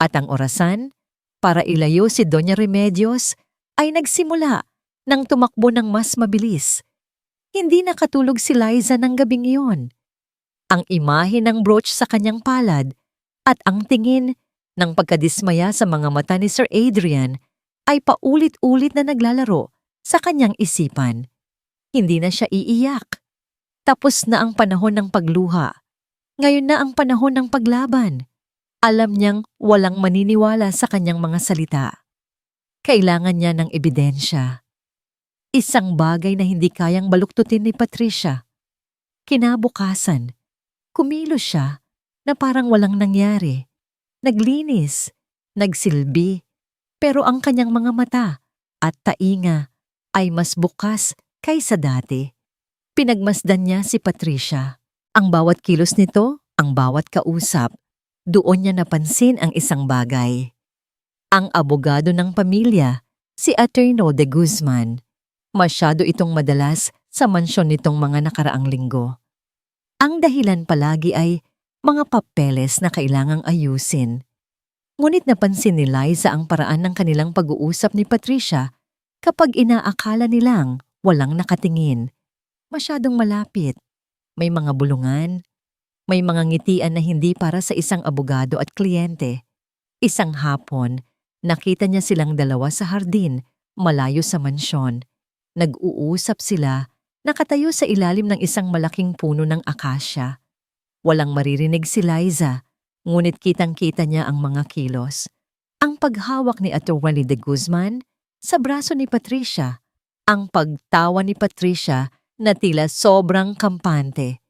At ang orasan para ilayo si Doña Remedios ay nagsimula nang tumakbo ng mas mabilis. Hindi nakatulog si Liza ng gabing iyon. Ang imahe ng brooch sa kanyang palad at ang tingin ng pagkadismaya sa mga mata ni Sir Adrian ay paulit-ulit na naglalaro sa kanyang isipan. Hindi na siya iiyak. Tapos na ang panahon ng pagluha. Ngayon na ang panahon ng paglaban. Alam niyang walang maniniwala sa kanyang mga salita. Kailangan niya ng ebidensya. Isang bagay na hindi kayang baluktutin ni Patricia. Kinabukasan, kumilos siya na parang walang nangyari. Naglinis, nagsilbi, pero ang kanyang mga mata at tainga ay mas bukas kaysa dati. Pinagmasdan niya si Patricia. Ang bawat kilos nito, ang bawat kausap, doon niya napansin ang isang bagay. Ang abogado ng pamilya, si Attorney de Guzman, masyado itong madalas sa mansyon nitong mga nakaraang linggo. Ang dahilan palagi ay mga papeles na kailangang ayusin. Ngunit napansin ni Liza ang paraan ng kanilang pag-uusap ni Patricia kapag inaakala nilang walang nakatingin. Masyadong malapit. May mga bulungan. May mga ngitian na hindi para sa isang abogado at kliyente. Isang hapon, nakita niya silang dalawa sa hardin, malayo sa mansyon. Nag-uusap sila, nakatayo sa ilalim ng isang malaking puno ng akasya. Walang maririnig si Liza, ngunit kitang-kita niya ang mga kilos. Ang paghawak ni Attorney de Guzman sa braso ni Patricia, ang pagtawa ni Patricia na tila sobrang kampante.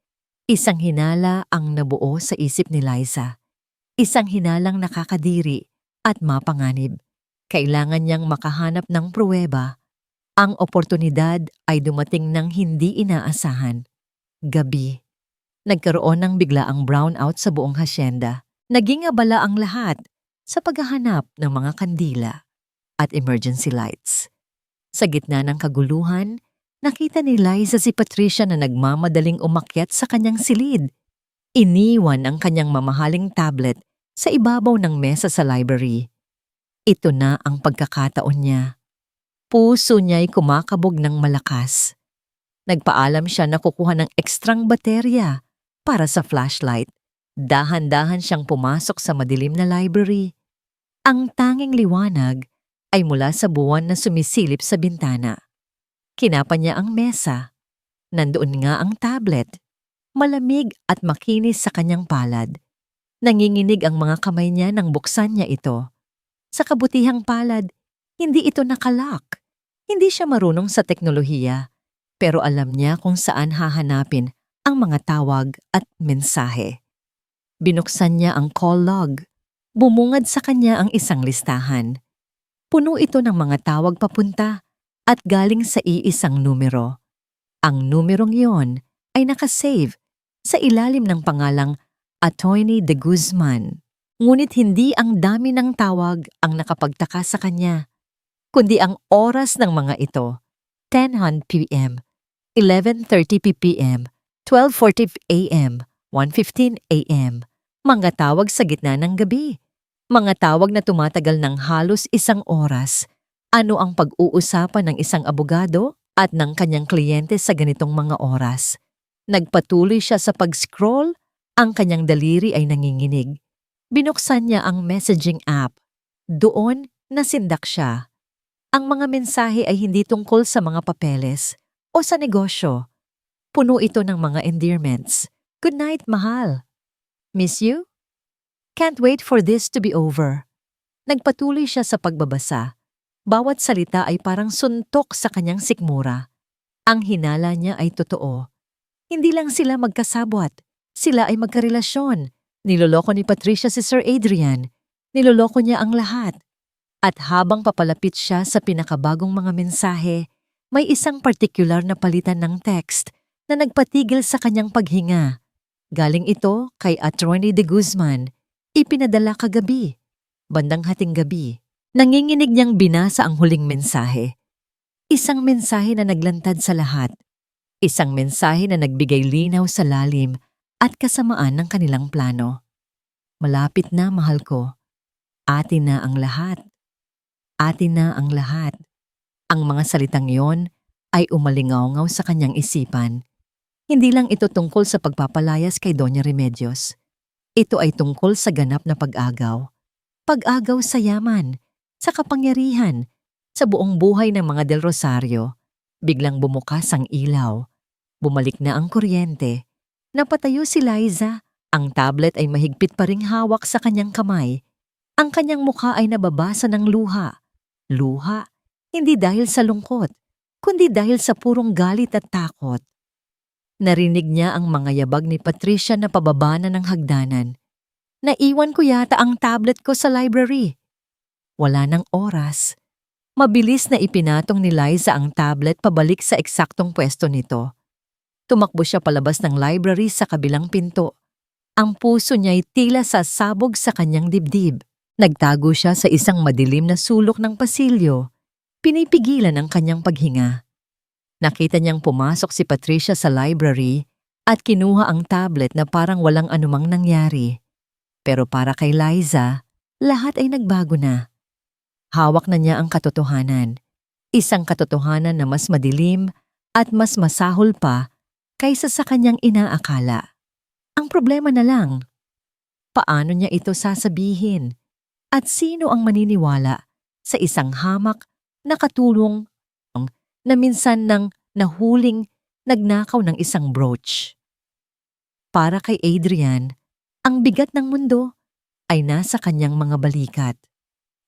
Isang hinala ang nabuo sa isip ni Liza. Isang hinalang nakakadiri at mapanganib. Kailangan niyang makahanap ng pruweba. Ang oportunidad ay dumating ng hindi inaasahan. Gabi. Nagkaroon ng biglaang brownout sa buong hasyenda. Naging abala ang lahat sa paghahanap ng mga kandila at emergency lights. Sa gitna ng kaguluhan, nakita ni Liza si Patricia na nagmamadaling umakyat sa kanyang silid. Iniwan ang kanyang mamahaling tablet sa ibabaw ng mesa sa library. Ito na ang pagkakataon niya. Puso niya'y kumakabog ng malakas. Nagpaalam siya na kukuha ng ekstrang baterya para sa flashlight. Dahan-dahan siyang pumasok sa madilim na library. Ang tanging liwanag ay mula sa buwan na sumisilip sa bintana. Kinapa niya ang mesa. Nandoon nga ang tablet. Malamig at makinis sa kanyang palad. Nanginginig ang mga kamay niya nang buksan niya ito. Sa kabutihang palad, hindi ito nakalock. Hindi siya marunong sa teknolohiya, pero alam niya kung saan hahanapin ang mga tawag at mensahe. Binuksan niya ang call log. Bumungad sa kanya ang isang listahan. Puno ito ng mga tawag papunta at galing sa iisang numero. Ang numerong iyon ay nakasave sa ilalim ng pangalang Attorney de Guzman. Ngunit hindi ang dami ng tawag ang nakapagtaka sa kanya, kundi ang oras ng mga ito, 10:00 p.m., 11:30 p.m., 12:40 a.m., 1:15 a.m., mga tawag sa gitna ng gabi, mga tawag na tumatagal ng halos isang oras. Ano ang pag-uusapan ng isang abogado at ng kanyang kliyente sa ganitong mga oras? Nagpatuloy siya sa pag-scroll, ang kanyang daliri ay nanginginig. Binuksan niya ang messaging app. Doon, nasindak siya. Ang mga mensahe ay hindi tungkol sa mga papeles o sa negosyo. Puno ito ng mga endearments. Good night, mahal. Miss you? Can't wait for this to be over. Nagpatuloy siya sa pagbabasa. Bawat salita ay parang suntok sa kanyang sikmura. Ang hinala niya ay totoo. Hindi lang sila magkasabwat. Sila ay magkarelasyon. Niloloko ni Patricia si Sir Adrian. Niloloko niya ang lahat. At habang papalapit siya sa pinakabagong mga mensahe, may isang partikular na palitan ng text na nagpatigil sa kanyang paghinga. Galing ito kay Attorney de Guzman. Ipinadala kagabi. Bandang hating gabi. Nanginginig niyang binasa ang huling mensahe. Isang mensahe na naglantad sa lahat. Isang mensahe na nagbigay linaw sa lalim at kasamaan ng kanilang plano. Malapit na, mahal ko. Atin na ang lahat. Atin na ang lahat. Ang mga salitang yon ay umalingaw-ngaw sa kanyang isipan. Hindi lang ito tungkol sa pagpapalayas kay Doña Remedios. Ito ay tungkol sa ganap na pag-agaw. Pag-agaw sa yaman, sa kapangyarihan, sa buong buhay ng mga Del Rosario. Biglang bumukas ang ilaw. Bumalik na ang kuryente. Napatayo si Liza. Ang tablet ay mahigpit pa ring hawak sa kanyang kamay. Ang kanyang mukha ay nababasa ng luha. Luha, hindi dahil sa lungkot, kundi dahil sa purong galit at takot. Narinig niya ang mga yabag ni Patricia na pababa na ng hagdanan. Naiwan ko yata ang tablet ko sa library. Wala nang oras. Mabilis na ipinatong ni Liza ang tablet pabalik sa eksaktong pwesto nito. Tumakbo siya palabas ng library sa kabilang pinto. Ang puso niya'y tila sasabog sa kanyang dibdib. Nagtago siya sa isang madilim na sulok ng pasilyo. Pinipigilan ang kanyang paghinga. Nakita niyang pumasok si Patricia sa library at kinuha ang tablet na parang walang anumang nangyari. Pero para kay Liza, lahat ay nagbago na. Hawak na niya ang katotohanan. Isang katotohanan na mas madilim at mas masahol pa kaysa sa kanyang inaakala. Ang problema na lang, paano niya ito sasabihin? At sino ang maniniwala sa isang hamak na katulong na minsan nang nahuling nagnakaw ng isang brooch? Para kay Adrian, ang bigat ng mundo ay nasa kanyang mga balikat.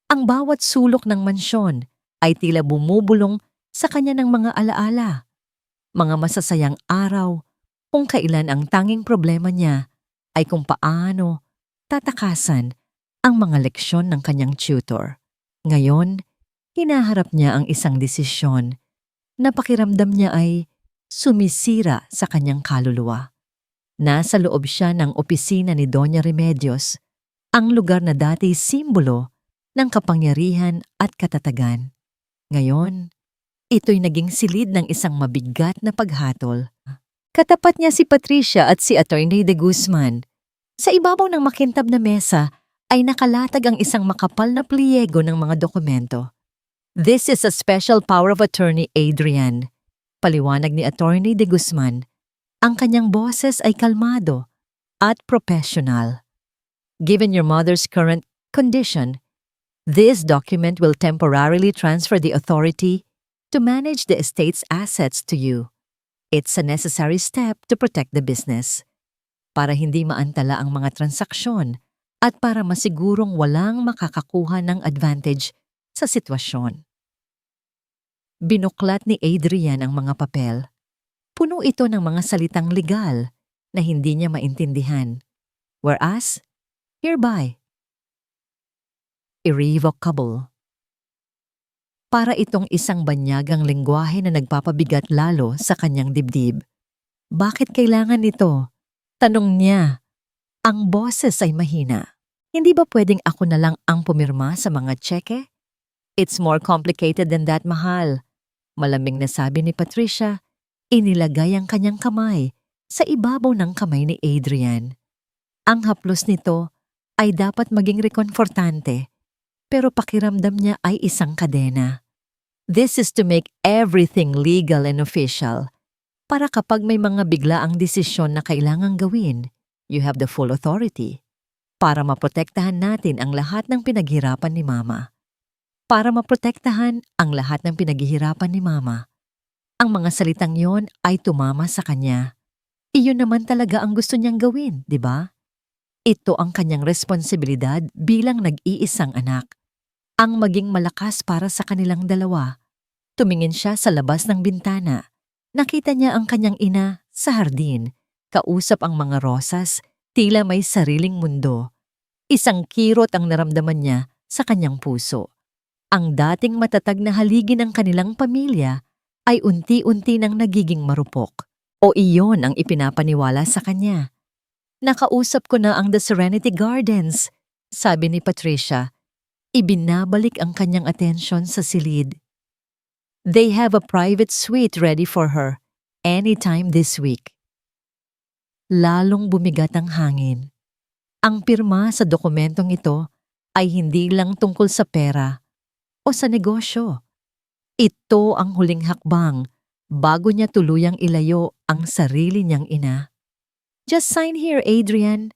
Ang bawat sulok ng mansyon ay tila bumubulong sa kanya ng mga alaala. Mga masasayang araw kung kailan ang tanging problema niya ay kung paano tatakasan ang mga leksyon ng kanyang tutor. Ngayon, hinaharap niya ang isang desisyon na pakiramdam niya ay sumisira sa kanyang kaluluwa. Nasa loob siya ng opisina ni Doña Remedios, ang lugar na dati simbolo ng kapangyarihan at katatagan. Ngayon, ito'y naging silid ng isang mabigat na paghatol. Katapat niya si Patricia at si Attorney de Guzman. Sa ibabaw ng makintab na mesa ay nakalatag ang isang makapal na pliego ng mga dokumento. This is a special power of attorney, Adrian. Paliwanag ni Attorney de Guzman. Ang kanyang boses ay kalmado at professional. Given your mother's current condition, this document will temporarily transfer the authority to manage the estate's assets to you. It's a necessary step to protect the business. Para hindi maantala ang mga transaksyon at para masigurong walang makakakuha ng advantage sa sitwasyon. Binuklat ni Adrian ang mga papel. Puno ito ng mga salitang legal na hindi niya maintindihan. Whereas, hereby, irrevocable. Para itong isang banyagang lengguwahe na nagpapabigat lalo sa kanyang dibdib. Bakit kailangan ito? Tanong niya. Ang boses ay mahina. Hindi ba pwedeng ako na lang ang pumirma sa mga tseke? It's more complicated than that, mahal. Malamig na sabi ni Patricia. Inilagay ang kanyang kamay sa ibabaw ng kamay ni Adrian. Ang haplos nito ay dapat maging rekonfortante, pero pakiramdam niya ay isang kadena. This is to make everything legal and official. Para kapag may mga biglaang desisyon na kailangang gawin, you have the full authority. Para maprotektahan natin ang lahat ng pinaghirapan ni Mama. Para maprotektahan ang lahat ng pinaghihirapan ni Mama. Ang mga salitang yon ay tumama sa kanya. Iyon naman talaga ang gusto niyang gawin, di ba? Ito ang kanyang responsibilidad bilang nag-iisang anak. Ang maging malakas para sa kanilang dalawa. Tumingin siya sa labas ng bintana. Nakita niya ang kanyang ina sa hardin. Kausap ang mga rosas, tila may sariling mundo. Isang kirot ang naramdaman niya sa kanyang puso. Ang dating matatag na haligi ng kanilang pamilya ay unti-unti nang nagiging marupok. O iyon ang ipinapaniwala sa kanya. Nakausap ko na ang The Serenity Gardens, sabi ni Patricia. Ibinabalik ang kanyang atensyon sa silid. They have a private suite ready for her anytime this week. Lalong bumigat ang hangin. Ang pirma sa dokumentong ito ay hindi lang tungkol sa pera o sa negosyo. Ito ang huling hakbang bago niya tuluyang ilayo ang sarili niyang ina. Just sign here, Adrian,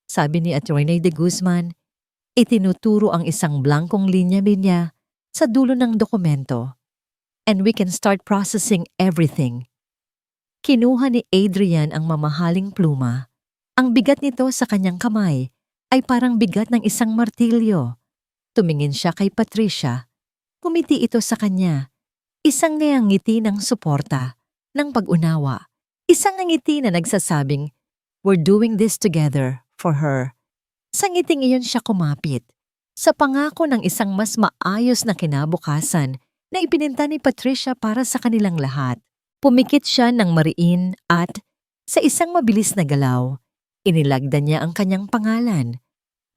sabi ni Attorney de Guzman. Itinuturo ang isang blankong linya-linya sa dulo ng dokumento. and we can start processing everything. Kinuha ni Adrian ang mamahaling pluma. Ang bigat nito sa kanyang kamay ay parang bigat ng isang martilyo. Tumingin siya kay Patricia. Kumiti ito sa kanya. Isang ngiti ng suporta, ng pag-unawa. Isang ngiti na nagsasabing, "We're doing this together for her." Sa ngiting iyon siya kumapit. Sa pangako ng isang mas maayos na kinabukasan na ipininta ni Patricia para sa kanilang lahat. Pumikit siya ng mariin at, sa isang mabilis na galaw, inilagdan niya ang kanyang pangalan.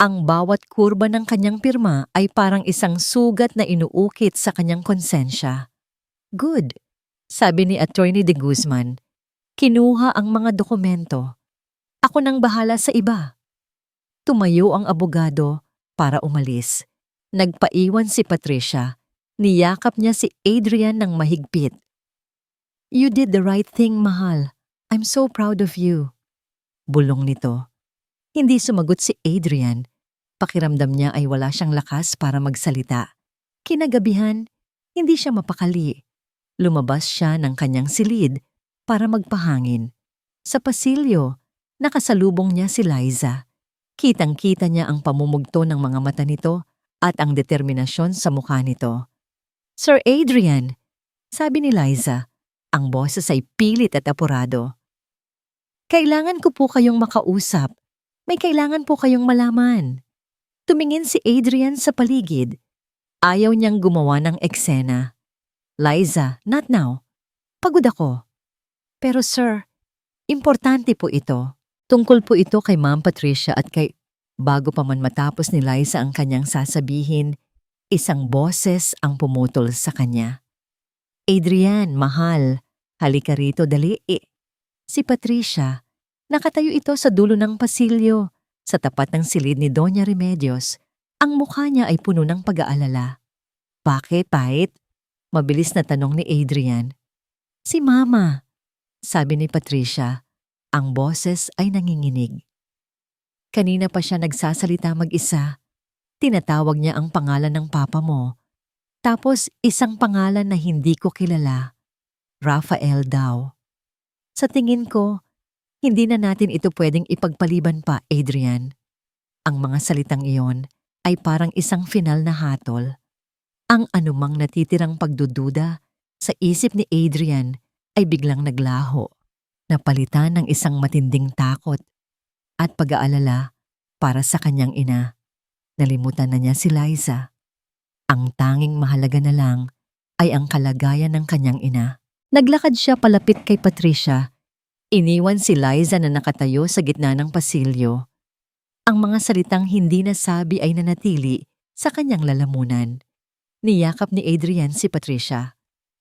Ang bawat kurba ng kanyang pirma ay parang isang sugat na inuukit sa kanyang konsensya. "Good," sabi ni Attorney De Guzman. Kinuha ang mga dokumento. "Ako nang bahala sa iba." Tumayo ang abogado para umalis. Nagpaiwan si Patricia. Niyakap niya si Adrian ng mahigpit. "You did the right thing, mahal. I'm so proud of you." Bulong nito. Hindi sumagot si Adrian. Pakiramdam niya ay wala siyang lakas para magsalita. Kinagabihan, hindi siya mapakali. Lumabas siya ng kanyang silid para magpahangin. Sa pasilyo, nakasalubong niya si Liza. Kitang-kita niya ang pamumugto ng mga mata nito at ang determinasyon sa mukha nito. "Sir Adrian," sabi ni Liza, ang boses ay pilit at apurado. "Kailangan ko po kayong makausap. May kailangan po kayong malaman." Tumingin si Adrian sa paligid. Ayaw niyang gumawa ng eksena. "Liza, not now. Pagod ako." "Pero sir, importante po ito. Tungkol po ito kay Ma'am Patricia at kay..." Bago pa man matapos ni Liza ang kanyang sasabihin, isang boses ang pumutol sa kanya. "Adrian, mahal, halika rito dali." Si Patricia, nakatayo ito sa dulo ng pasilyo, sa tapat ng silid ni Doña Remedios. Ang mukha niya ay puno ng pag-aalala. "Bakit, Pait?" Mabilis na tanong ni Adrian. "Si Mama," sabi ni Patricia. Ang boses ay nanginginig. Kanina pa siya nagsasalita mag-isa. Tinatawag niya ang pangalan ng papa mo. Tapos isang pangalan na hindi ko kilala. Rafael daw. "Sa tingin ko, hindi na natin ito pwedeng ipagpaliban pa, Adrian." Ang mga salitang iyon ay parang isang final na hatol. Ang anumang natitirang pagdududa sa isip ni Adrian ay biglang naglaho, napalitan ng isang matinding takot at pag-aalala para sa kanyang ina. Nalimutan na niya si Liza. Ang tanging mahalaga na lang ay ang kalagayan ng kanyang ina. Naglakad siya palapit kay Patricia. Iniwan si Liza na nakatayo sa gitna ng pasilyo. Ang mga salitang hindi nasabi ay nanatili sa kanyang lalamunan. Niyakap ni Adrian si Patricia.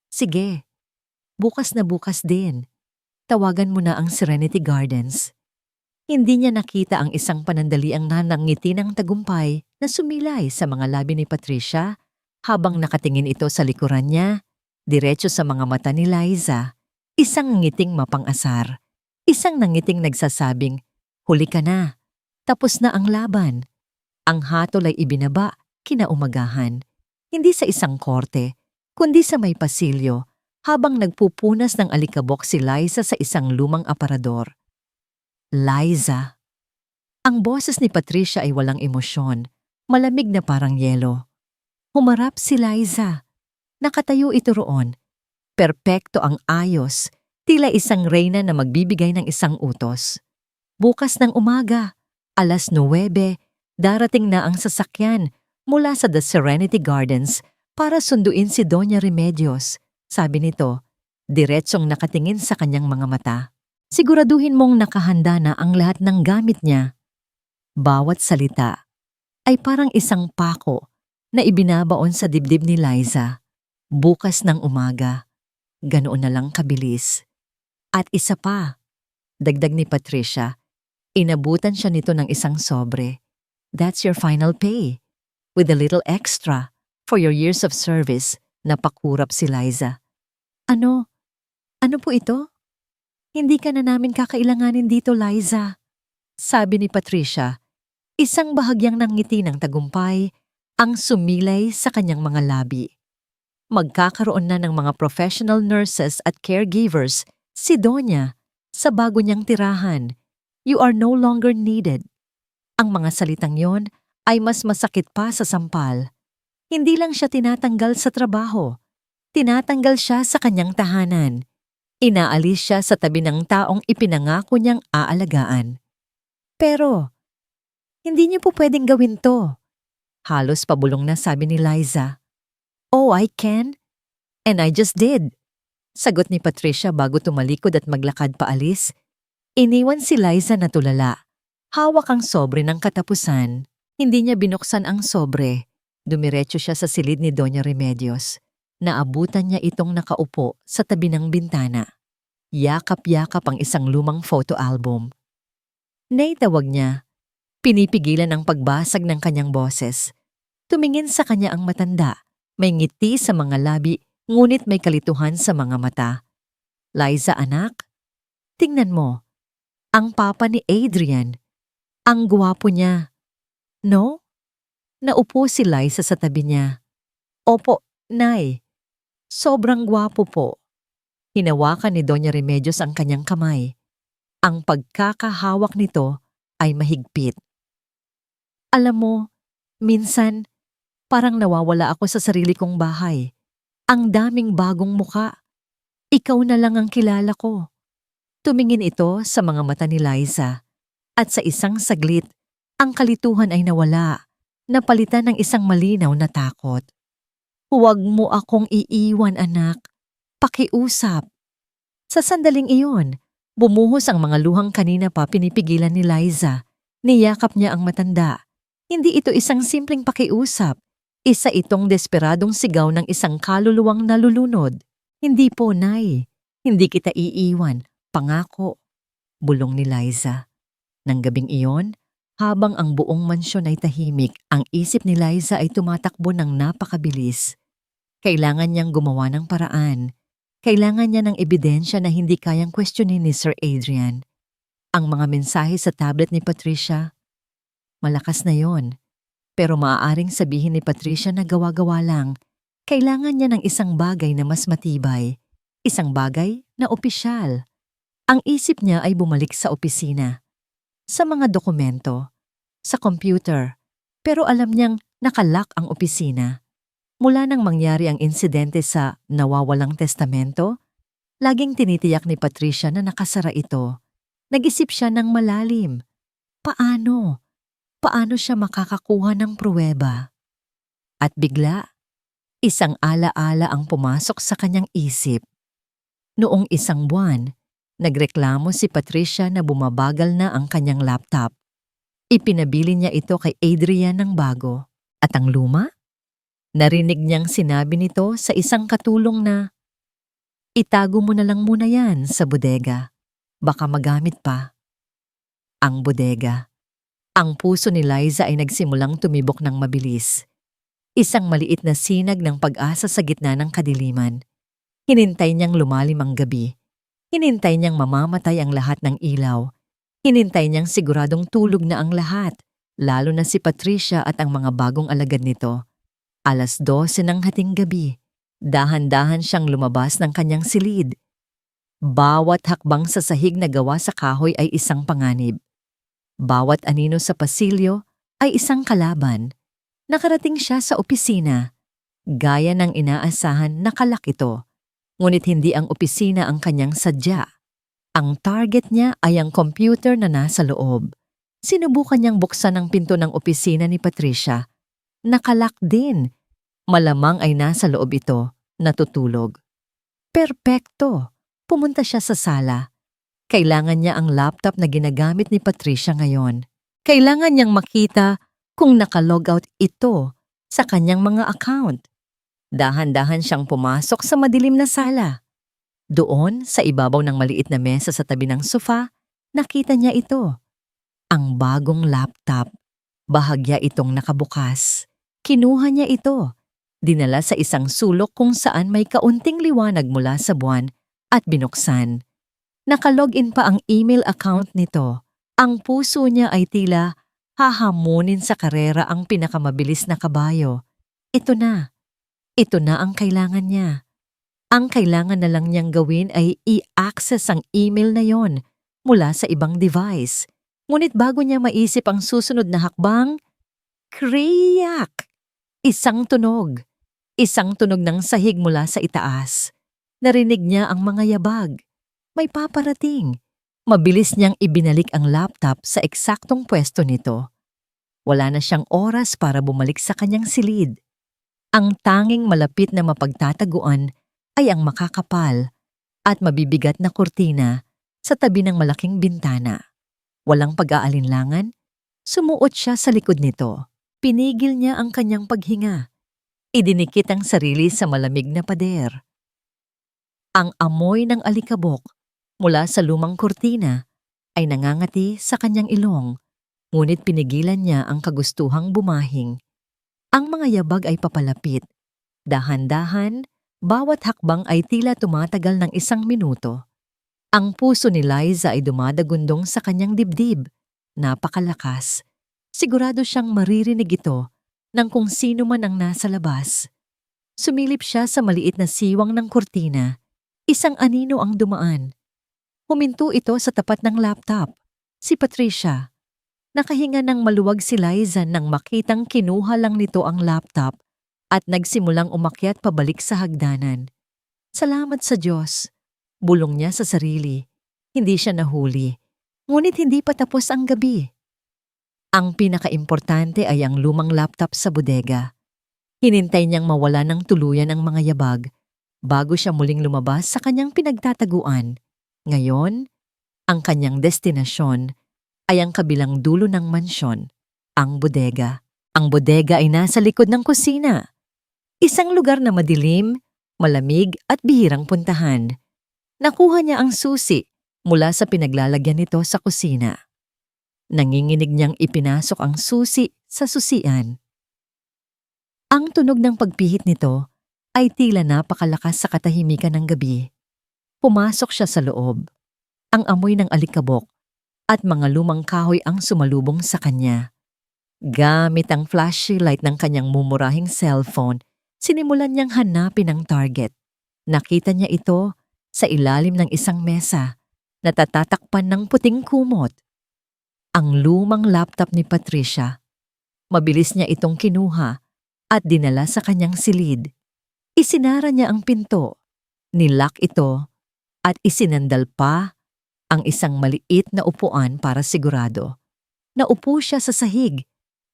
"Sige, bukas na bukas din. Tawagan mo na ang Serenity Gardens." Hindi niya nakita ang isang panandaliang nanangiti ng tagumpay na sumilay sa mga labi ni Patricia habang nakatingin ito sa likuran niya, diretso sa mga mata ni Liza. Isang ngiting mapang-asar. Isang nangiting nagsasabing, "Huli ka na. Tapos na ang laban." Ang hatol ay ibinaba kinaumagahan. Hindi sa isang korte, kundi sa may pasilyo, habang nagpupunas ng alikabok si Liza sa isang lumang aparador. "Liza." Ang boses ni Patricia ay walang emosyon, malamig na parang yelo. Humarap si Liza. Nakatayo ito roon. Perpekto ang ayos, tila isang reyna na magbibigay ng isang utos. Bukas ng umaga, 9:00, darating na ang sasakyan mula sa The Serenity Gardens para sunduin si Doña Remedios, sabi nito, diretsong nakatingin sa kanyang mga mata. "Siguraduhin mong nakahanda na ang lahat ng gamit niya." Bawat salita ay parang isang pako na ibinabaon sa dibdib ni Liza. Bukas ng umaga, ganoon na lang kabilis. At isa pa, dagdag ni Patricia, inabutan siya nito ng isang sobre. "That's your final pay, with a little extra for your years of service." Napakurap si Liza. Ano po ito?" "Hindi ka na namin kakailanganin dito, Liza," sabi ni Patricia. Isang bahagyang ng ngiti ng tagumpay ang sumilay sa kanyang mga labi. Magkakaroon na ng mga professional nurses at caregivers si Donya sa bago niyang tirahan. You are no longer needed. Ang mga salitang yon ay mas masakit pa sa sampal. Hindi lang siya tinatanggal sa trabaho. Tinatanggal siya sa kanyang tahanan. Inaalis siya sa tabi ng taong ipinangako niyang aalagaan. Pero, hindi niyo po pwedeng gawin to. Halos pabulong na sabi ni Liza. Oh, I can? And I just did. Sagot ni Patricia bago tumalikod at maglakad paalis. Iniwan si Liza na tulala. Hawak ang sobre ng katapusan. Hindi niya binuksan ang sobre. Dumiretso siya sa silid ni Doña Remedios. Naabutan niya itong nakaupo sa tabi ng bintana. Yakap-yakap ang isang lumang photo album. Nay, tawag niya. Pinipigilan ang pagbasag ng kanyang boses. Tumingin sa kanya ang matanda. May ngiti sa mga labi, ngunit may kalituhan sa mga mata. Liza, anak, tingnan mo. Ang papa ni Adrian. Ang gwapo niya. No? Naupo si Liza sa tabi niya. Opo, Nay. Sobrang gwapo po. Hinawakan ni Doña Remedios ang kanyang kamay. Ang pagkakahawak nito ay mahigpit. Alam mo, minsan, parang nawawala ako sa sarili kong bahay. Ang daming bagong muka. Ikaw na lang ang kilala ko. Tumingin ito sa mga mata ni Liza. At sa isang saglit, ang kalituhan ay nawala. Napalitan ng isang malinaw na takot. Huwag mo akong iiwan, anak. Pakiusap. Sa sandaling iyon, bumuhos ang mga luhang kanina pa pinipigilan ni Liza. Niyakap niya ang matanda. Hindi ito isang simpleng pakiusap. Isa itong desperadong sigaw ng isang kaluluwang nalulunod. Hindi po, Nay. Hindi kita iiwan. Pangako. Bulong ni Liza. Nang gabing iyon, habang ang buong mansyon ay tahimik, ang isip ni Liza ay tumatakbo ng napakabilis. Kailangan niyang gumawa ng paraan. Kailangan niya ng ebidensya na hindi kayang questionin ni Sir Adrian. Ang mga mensahe sa tablet ni Patricia, malakas na yon. Pero maaaring sabihin ni Patricia na gawa-gawa lang. Kailangan niya ng isang bagay na mas matibay. Isang bagay na opisyal. Ang isip niya ay bumalik sa opisina. Sa mga dokumento, sa computer, pero alam niyang nakalock ang opisina. Mula nang mangyari ang insidente sa nawawalang testamento, laging tinitiyak ni Patricia na nakasara ito. Nag-isip siya ng malalim. Paano? Paano siya makakakuha ng pruweba? At bigla, isang alaala ang pumasok sa kanyang isip. Noong isang buwan, nagreklamo si Patricia na bumabagal na ang kanyang laptop. Ipinabili niya ito kay Adrian ng bago. At ang luma? Narinig niyang sinabi nito sa isang katulong na, itago mo na lang muna yan sa bodega. Baka magamit pa. Ang bodega. Ang puso ni Liza ay nagsimulang tumibok ng mabilis. Isang maliit na sinag ng pag-asa sa gitna ng kadiliman. Hinintay niyang lumalim ang gabi. Hinintay niyang mamamatay ang lahat ng ilaw. Hinintay niyang siguradong tulog na ang lahat, lalo na si Patricia at ang mga bagong alagad nito. 12:00 ng hating gabi. Dahan-dahan siyang lumabas ng kanyang silid. Bawat hakbang sa sahig na gawa sa kahoy ay isang panganib. Bawat anino sa pasilyo ay isang kalaban. Nakarating siya sa opisina. Gaya ng inaasahan, nakalak ito. Ngunit hindi ang opisina ang kanyang sadya. Ang target niya ay ang computer na nasa loob. Sinubukan niyang buksan ang pinto ng opisina ni Patricia. Nakalak din. Malamang ay nasa loob ito, natutulog. Perpekto. Pumunta siya sa sala. Kailangan niya ang laptop na ginagamit ni Patricia ngayon. Kailangan niyang makita kung nakalogout ito sa kanyang mga account. Dahan-dahan siyang pumasok sa madilim na sala. Doon, sa ibabaw ng maliit na mesa sa tabi ng sofa, nakita niya ito. Ang bagong laptop. Bahagya itong nakabukas. Kinuha niya ito. Dinala sa isang sulok kung saan may kaunting liwanag mula sa buwan at binuksan. Nakalogin pa ang email account nito. Ang puso niya ay tila hahamunin sa karera ang pinakamabilis na kabayo. Ito na. Ito na ang kailangan niya. Ang kailangan na lang niyang gawin ay i-access ang email na yon mula sa ibang device. Ngunit bago niya maisip ang susunod na hakbang, kriyak! Isang tunog. Isang tunog ng sahig mula sa itaas. Narinig niya ang mga yabag. May paparating. Mabilis niyang ibinalik ang laptop sa eksaktong pwesto nito. Wala na siyang oras para bumalik sa kanyang silid. Ang tanging malapit na mapagtataguan ay ang makakapal at mabibigat na kurtina sa tabi ng malaking bintana. Walang pag-aalinlangan, sumuot siya sa likod nito. Pinigil niya ang kanyang paghinga. Idinikit ang sarili sa malamig na pader. Ang amoy ng alikabok mula sa lumang kurtina ay nangangati sa kanyang ilong, ngunit pinigilan niya ang kagustuhang bumahing. Ang mga yabag ay papalapit. Dahan-dahan, bawat hakbang ay tila tumatagal ng 1 minuto. Ang puso ni Liza ay dumadagundong sa kanyang dibdib. Napakalakas. Sigurado siyang maririnig ito ng kung sino man ang nasa labas. Sumilip siya sa maliit na siwang ng kurtina. Isang anino ang dumaan. Huminto ito sa tapat ng laptop. Si Patricia. Nakahinga ng maluwag si Liza nang makitang kinuha lang nito ang laptop at nagsimulang umakyat pabalik sa hagdanan. Salamat sa Diyos. Bulong niya sa sarili. Hindi siya nahuli. Ngunit hindi pa tapos ang gabi. Ang pinakaimportante ay ang lumang laptop sa bodega. Hinintay niyang mawala ng tuluyan ang mga yabag bago siya muling lumabas sa kanyang pinagtataguan. Ngayon, ang kanyang destinasyon ay ang kabilang dulo ng mansyon, ang bodega. Ang bodega ay nasa likod ng kusina. Isang lugar na madilim, malamig at bihirang puntahan. Nakuha niya ang susi mula sa pinaglalagyan nito sa kusina. Nanginginig niyang ipinasok ang susi sa susian. Ang tunog ng pagpihit nito ay tila napakalakas sa katahimikan ng gabi. Pumasok siya sa loob. Ang amoy ng alikabok at mga lumang kahoy ang sumalubong sa kanya. Gamit ang flashlight ng kanyang mumurahing cellphone, sinimulan niyang hanapin ang target. Nakita niya ito sa ilalim ng isang mesa na tatatakpan ng puting kumot. Ang lumang laptop ni Patricia. Mabilis niya itong kinuha at dinala sa kanyang silid. Isinara niya ang pinto, nilock ito at isinandal pa ang isang maliit na upuan para sigurado. Naupo siya sa sahig.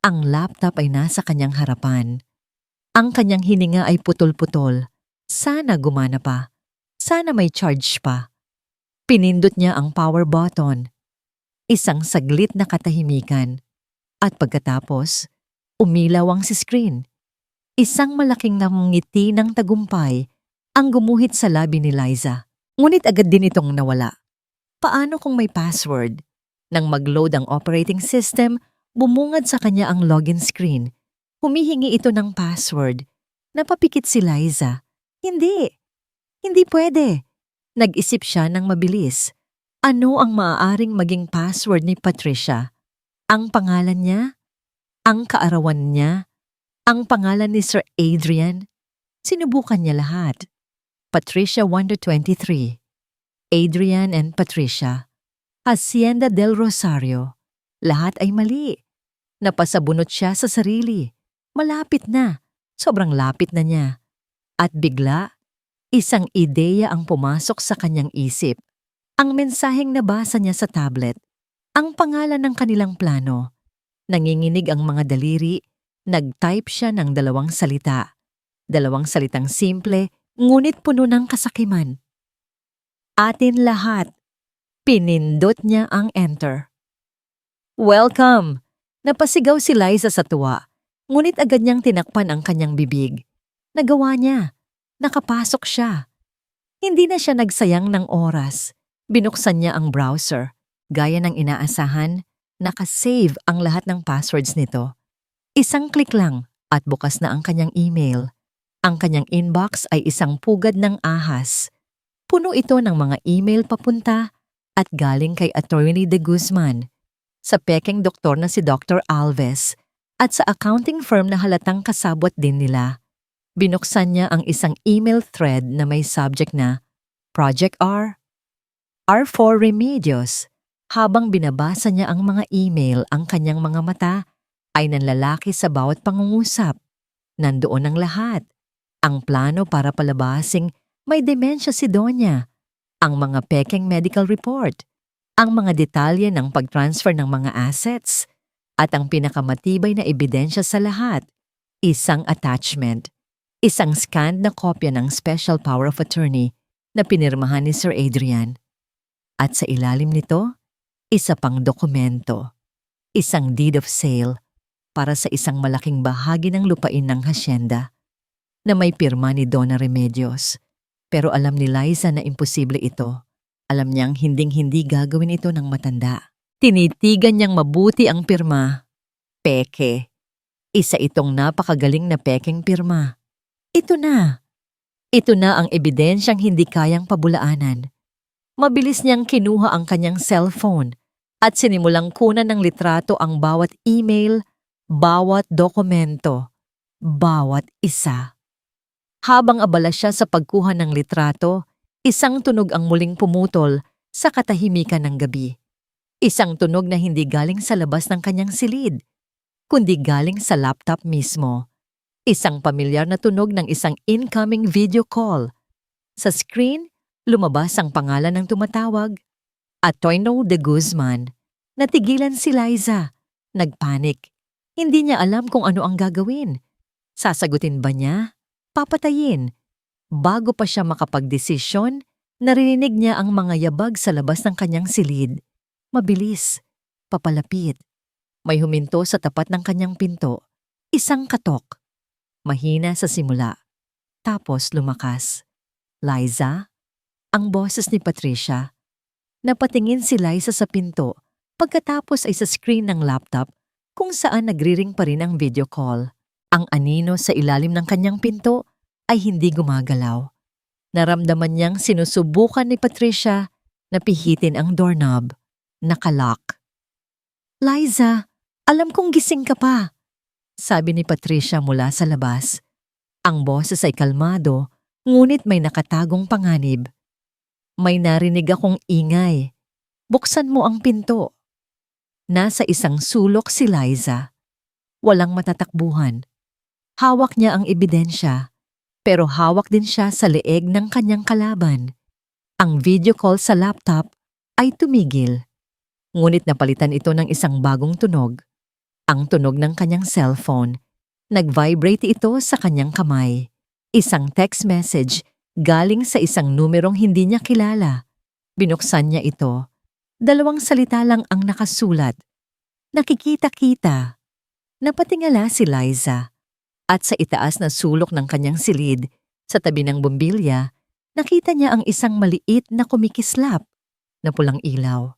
Ang laptop ay nasa kanyang harapan. Ang kanyang hininga ay putol-putol. Sana gumana pa. Sana may charge pa. Pinindot niya ang power button. Isang saglit na katahimikan. At pagkatapos, umilaw ang si screen. Isang malaking namngiti ng tagumpay ang gumuhit sa labi ni Liza. Ngunit agad din itong nawala. Paano kung may password? Nang mag-load ang operating system, bumungad sa kanya ang login screen. Humihingi ito ng password. Napapikit si Liza. Hindi. Hindi pwede. Nag-isip siya ng mabilis. Ano ang maaaring maging password ni Patricia? Ang pangalan niya? Ang kaarawan niya? Ang pangalan ni Sir Adrian? Sinubukan niya lahat. Patricia Wonder 23. Adrian and Patricia. Hacienda del Rosario. Lahat ay mali. Napasabunot siya sa sarili. Malapit na. Sobrang lapit na niya. At bigla, isang ideya ang pumasok sa kanyang isip. Ang mensaheng nabasa niya sa tablet. Ang pangalan ng kanilang plano. Nanginginig ang mga daliri. Nag-type siya ng 2 salita. 2 salitang simple, ngunit puno ng kasakiman. Atin lahat. Pinindot niya ang enter. Welcome! Napasigaw si Liza sa tuwa, ngunit agad niyang tinakpan ang kanyang bibig. Nagawa niya. Nakapasok siya. Hindi na siya nagsayang ng oras. Binuksan niya ang browser. Gaya ng inaasahan, nakasave ang lahat ng passwords nito. Isang click lang at bukas na ang kanyang email. Ang kanyang inbox ay isang pugad ng ahas. Puno ito ng mga email papunta at galing kay Attorney De Guzman, sa pekeng doktor na si Dr. Alves, at sa accounting firm na halatang kasabwat din nila. Binuksan niya ang isang email thread na may subject na Project R for Remedios. Habang binabasa niya ang mga email, ang kanyang mga mata ay nanlalaki sa bawat pangungusap. Nandoon ang lahat. Ang plano para palabasing may demensya si Donya, ang mga pekeng medical report, ang mga detalye ng pag-transfer ng mga assets, at ang pinakamatibay na ebidensya sa lahat, isang attachment, isang scanned na kopya ng Special Power of Attorney na pinirmahan ni Sir Adrian. At sa ilalim nito, isa pang dokumento, isang deed of sale para sa isang malaking bahagi ng lupain ng hasyenda na may pirma ni Donna Remedios. Pero alam ni Liza na imposible ito. Alam niyang hinding-hindi gagawin ito ng matanda. Tinitigan niyang mabuti ang pirma. Peke. Isa itong napakagaling na pekeng pirma. Ito na. Ito na ang ebidensyang hindi kayang pabulaanan. Mabilis niyang kinuha ang kanyang cellphone at sinimulang kunan ng litrato ang bawat email, bawat dokumento, bawat isa. Habang abala siya sa pagkuha ng litrato, isang tunog ang muling pumutol sa katahimikan ng gabi. Isang tunog na hindi galing sa labas ng kanyang silid, kundi galing sa laptop mismo. Isang pamilyar na tunog ng isang incoming video call. Sa screen, lumabas ang pangalan ng tumatawag, Antonio de Guzman. Natigilan si Liza. Nagpanik. Hindi niya alam kung ano ang gagawin. Sasagutin ba niya? Papatayin. Bago pa siya makapagdesisyon, narinig niya ang mga yabag sa labas ng kanyang silid. Mabilis. Papalapit. May huminto sa tapat ng kanyang pinto. Isang katok. Mahina sa simula. Tapos lumakas. Liza? Ang boses ni Patricia. Napatingin si Liza sa pinto pagkatapos ay sa screen ng laptop kung saan nagriring pa rin ang video call. Ang anino sa ilalim ng kanyang pinto ay hindi gumagalaw. Naramdaman niyang sinusubukan ni Patricia na pihitin ang doorknob. Nakalock. Liza, alam kong gising ka pa, sabi ni Patricia mula sa labas. Ang boses ay kalmado, ngunit may nakatagong panganib. May narinig akong ingay. Buksan mo ang pinto. Nasa isang sulok si Liza. Walang matatakbuhan. Hawak niya ang ebidensya, pero hawak din siya sa leeg ng kanyang kalaban. Ang video call sa laptop ay tumigil. Ngunit napalitan ito ng isang bagong tunog. Ang tunog ng kanyang cellphone. Nag-vibrate ito sa kanyang kamay. Isang text message galing sa isang numerong hindi niya kilala. Binuksan niya ito. 2 salita lang ang nakasulat. Nakikita-kita. Napatingala si Liza. At sa itaas na sulok ng kanyang silid, sa tabi ng bumbilya, nakita niya ang isang maliit na kumikislap na pulang ilaw.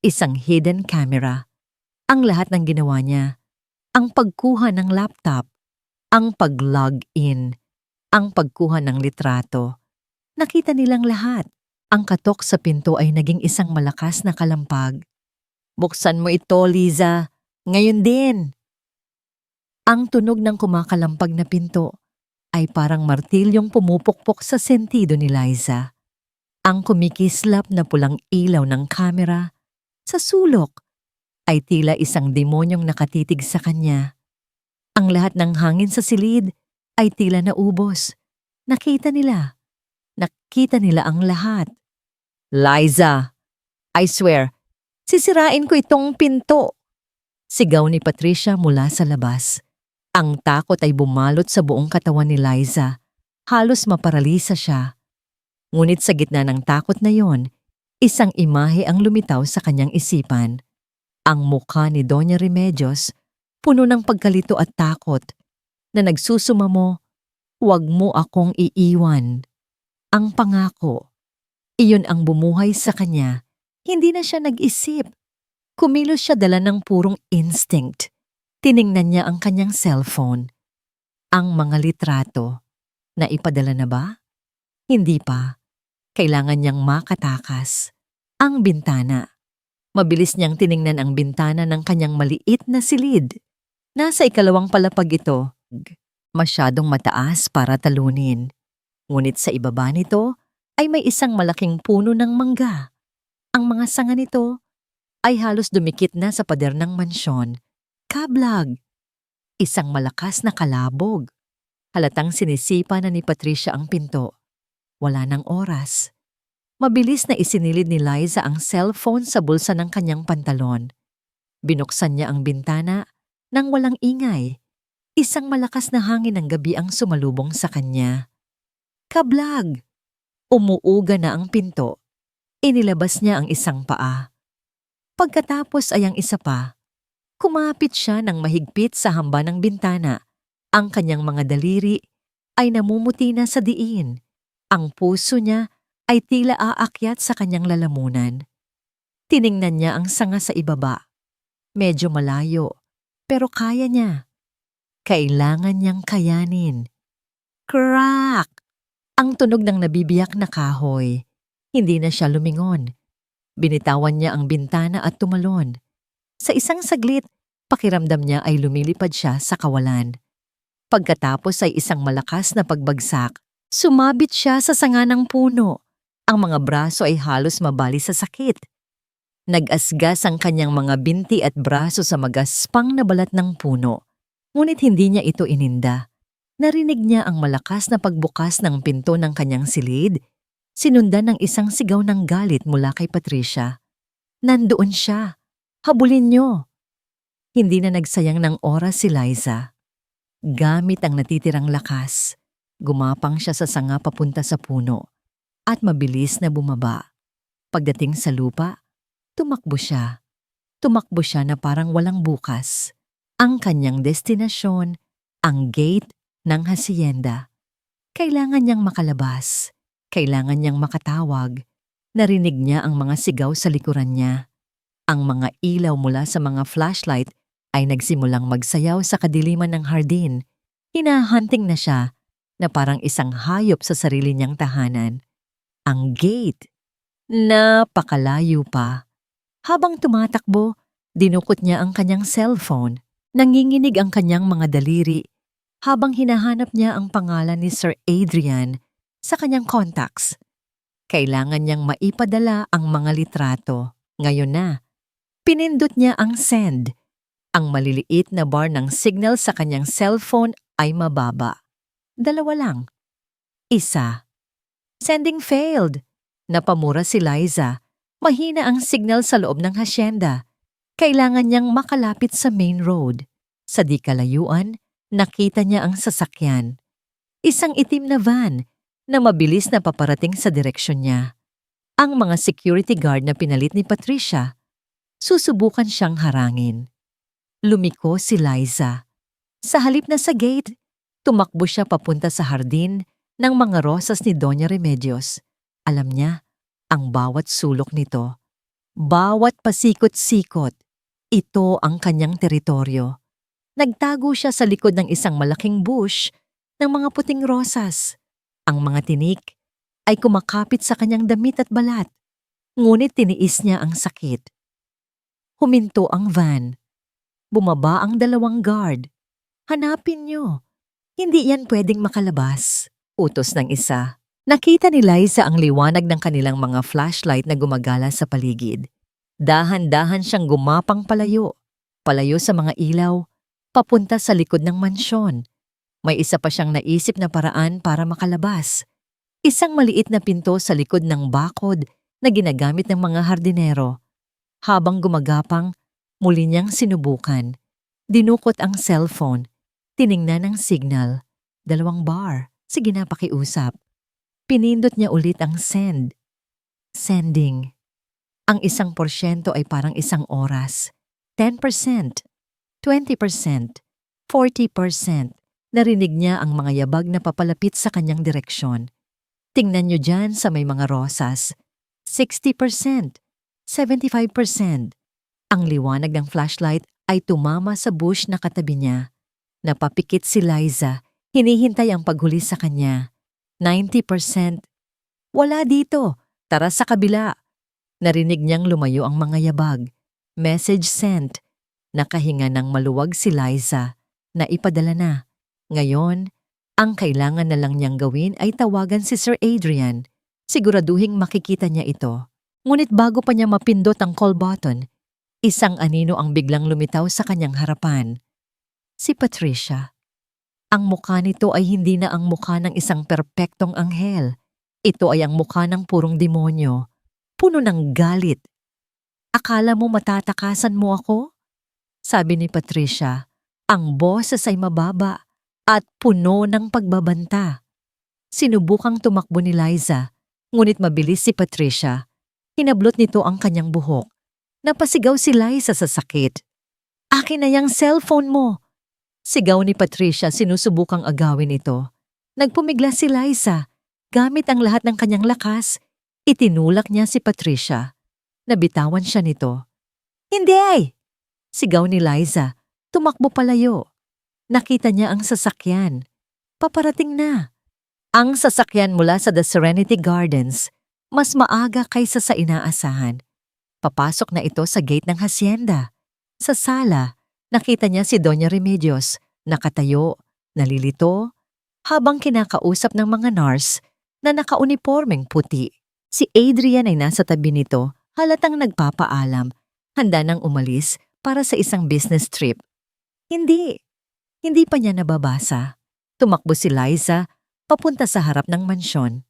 Isang hidden camera. Ang lahat ng ginawa niya, ang pagkuha ng laptop, ang pag-log in, ang pagkuha ng litrato. Nakita nilang lahat. Ang katok sa pinto ay naging isang malakas na kalampag. Buksan mo ito, Liza. Ngayon din. Ang tunog ng kumakalampag na pinto ay parang martilyong pumupukpok sa sentido ni Liza. Ang kumikislap na pulang ilaw ng kamera sa sulok ay tila isang demonyong nakatitig sa kanya. Ang lahat ng hangin sa silid ay tila naubos. Nakita nila ang lahat. Liza, I swear, sisirain ko itong pinto. Sigaw ni Patricia mula sa labas. Ang takot ay bumalot sa buong katawan ni Liza. Halos maparalisa siya. Ngunit sa gitna ng takot na yon, isang imahe ang lumitaw sa kanyang isipan. Ang mukha ni Doña Remedios, puno ng pagkalito at takot, na nagsusumamo, "Huwag mo akong iiwan." Ang pangako. Iyon ang bumuhay sa kanya. Hindi na siya nag-isip. Kumilos siya dala ng purong instinct. Tiningnan niya ang kanyang cellphone. Ang mga litrato. Naipadala na ba? Hindi pa. Kailangan niyang makatakas. Ang bintana. Mabilis niyang tiningnan ang bintana ng kanyang maliit na silid. Nasa 2 palapag ito. Masyadong mataas para talunin. Ngunit sa ibaba nito ay may isang malaking puno ng mangga. Ang mga sanga nito ay halos dumikit na sa pader ng mansyon. Kablag! Isang malakas na kalabog. Halatang sinisipa na ni Patricia ang pinto. Wala ng oras. Mabilis na isinilid ni Liza ang cellphone sa bulsa ng kanyang pantalon. Binuksan niya ang bintana nang walang ingay. Isang malakas na hangin ng gabi ang sumalubong sa kanya. Kablag! Umuuga na ang pinto. Inilabas niya ang isang paa. Pagkatapos ay ang isa pa. Kumapit siya ng mahigpit sa hamba ng bintana. Ang kanyang mga daliri ay namumuti na sa diin. Ang puso niya ay tila aakyat sa kanyang lalamunan. Tiningnan niya ang sanga sa ibaba. Medyo malayo, pero kaya niya. Kailangan niyang kayanin. Crack! Ang tunog ng nabibiyak na kahoy. Hindi na siya lumingon. Binitawan niya ang bintana at tumalon. Sa isang saglit, pakiramdam niya ay lumilipad siya sa kawalan. Pagkatapos ay isang malakas na pagbagsak. Sumabit siya sa sanga ng puno. Ang mga braso ay halos mabali sa sakit. Nag-asgas ang kanyang mga binti at braso sa magaspang na balat ng puno. Ngunit hindi niya ito ininda. Narinig niya ang malakas na pagbukas ng pinto ng kanyang silid. Sinundan ng isang sigaw ng galit mula kay Patricia. Nandoon siya. Habulin niyo. Hindi na nagsayang ng oras si Liza. Gamit ang natitirang lakas, gumapang siya sa sanga papunta sa puno at mabilis na bumaba. Pagdating sa lupa, tumakbo siya. Tumakbo siya na parang walang bukas. Ang kanyang destinasyon, ang gate ng hacienda. Kailangan niyang makalabas. Kailangan niyang makatawag. Narinig niya ang mga sigaw sa likuran niya. Ang mga ilaw mula sa mga flashlight ay nagsimulang magsayaw sa kadiliman ng hardin. Hinahunting na siya na parang isang hayop sa sarili niyang tahanan. Ang gate. Napakalayo pa. Habang tumatakbo, dinukot niya ang kanyang cellphone. Nanginginig ang kanyang mga daliri habang hinahanap niya ang pangalan ni Sir Adrian sa kanyang contacts. Kailangan niyang maipadala ang mga litrato. Ngayon na. Pinindot niya ang send. Ang maliliit na bar ng signal sa kanyang cellphone ay mababa. 2 lang. 1. Sending failed. Napamura si Liza. Mahina ang signal sa loob ng hacienda. Kailangan niyang makalapit sa main road. Sa di kalayuan, nakita niya ang sasakyan. Isang itim na van na mabilis na paparating sa direksyon niya. Ang mga security guard na pinalit ni Patricia, susubukan siyang harangin. Lumiko si Liza. Sa halip na sa gate, tumakbo siya papunta sa hardin ng mga rosas ni Doña Remedios. Alam niya ang bawat sulok nito. Bawat pasikot-sikot. Ito ang kanyang teritoryo. Nagtago siya sa likod ng isang malaking bush ng mga puting rosas. Ang mga tinik ay kumakapit sa kanyang damit at balat. Ngunit tiniis niya ang sakit. Huminto ang van. Bumaba ang 2 guard. Hanapin niyo. Hindi yan pwedeng makalabas. Utos ng isa. Nakita ni Liza ang liwanag ng kanilang mga flashlight na gumagala sa paligid. Dahan-dahan siyang gumapang palayo. Palayo sa mga ilaw, papunta sa likod ng mansyon. May isa pa siyang naisip na paraan para makalabas. Isang maliit na pinto sa likod ng bakod na ginagamit ng mga hardinero. Habang gumagapang, muli niyang sinubukan. Dinukot ang cellphone. Tiningnan ang signal. 2 bar. Sige na, pakiusap. Pinindot niya ulit ang send. Sending. Ang 1% ay parang 1 oras. 10%. 20%. 40%. Narinig niya ang mga yabag na papalapit sa kanyang direksyon. Tingnan niyo dyan sa may mga rosas. 60%. 75%. Ang liwanag ng flashlight ay tumama sa bush na katabi niya. Napapikit si Liza, hinihintay ang paghuli sa kanya. 90%. Wala dito, tara sa kabila. Narinig niyang lumayo ang mga yabag. Message sent. Nakahinga ng maluwag si Liza na ipadala na. Ngayon, ang kailangan na lang niyang gawin ay tawagan si Sir Adrian. Siguraduhing makikita niya ito. Ngunit bago pa niya mapindot ang call button, isang anino ang biglang lumitaw sa kanyang harapan. Si Patricia. Ang mukha nito ay hindi na ang mukha ng isang perpektong anghel. Ito ay ang mukha ng purong demonyo, puno ng galit. "Akala mo matatakasan mo ako?" Sabi ni Patricia. Ang boses ay mababa at puno ng pagbabanta. Sinubukang tumakbo ni Liza, ngunit mabilis si Patricia. Hinablot nito ang kanyang buhok. Napasigaw si Liza sa sakit. "Akin na yang cellphone mo!" Sigaw ni Patricia, sinusubukang agawin ito. Nagpumigla si Liza. Gamit ang lahat ng kanyang lakas, itinulak niya si Patricia. Nabitawan siya nito. "Hindi!" Sigaw ni Liza. Tumakbo palayo. Nakita niya ang sasakyan. Paparating na. Ang sasakyan mula sa The Serenity Gardens, mas maaga kaysa sa inaasahan. Papasok na ito sa gate ng hacienda. Sa sala, nakita niya si Doña Remedios, nakatayo, nalilito, habang kinakausap ng mga nurse na nakaunipormeng puti. Si Adrian ay nasa tabi nito, halatang nagpapaalam, handa nang umalis para sa isang business trip. Hindi pa niya nababasa. Tumakbo si Liza, papunta sa harap ng mansyon.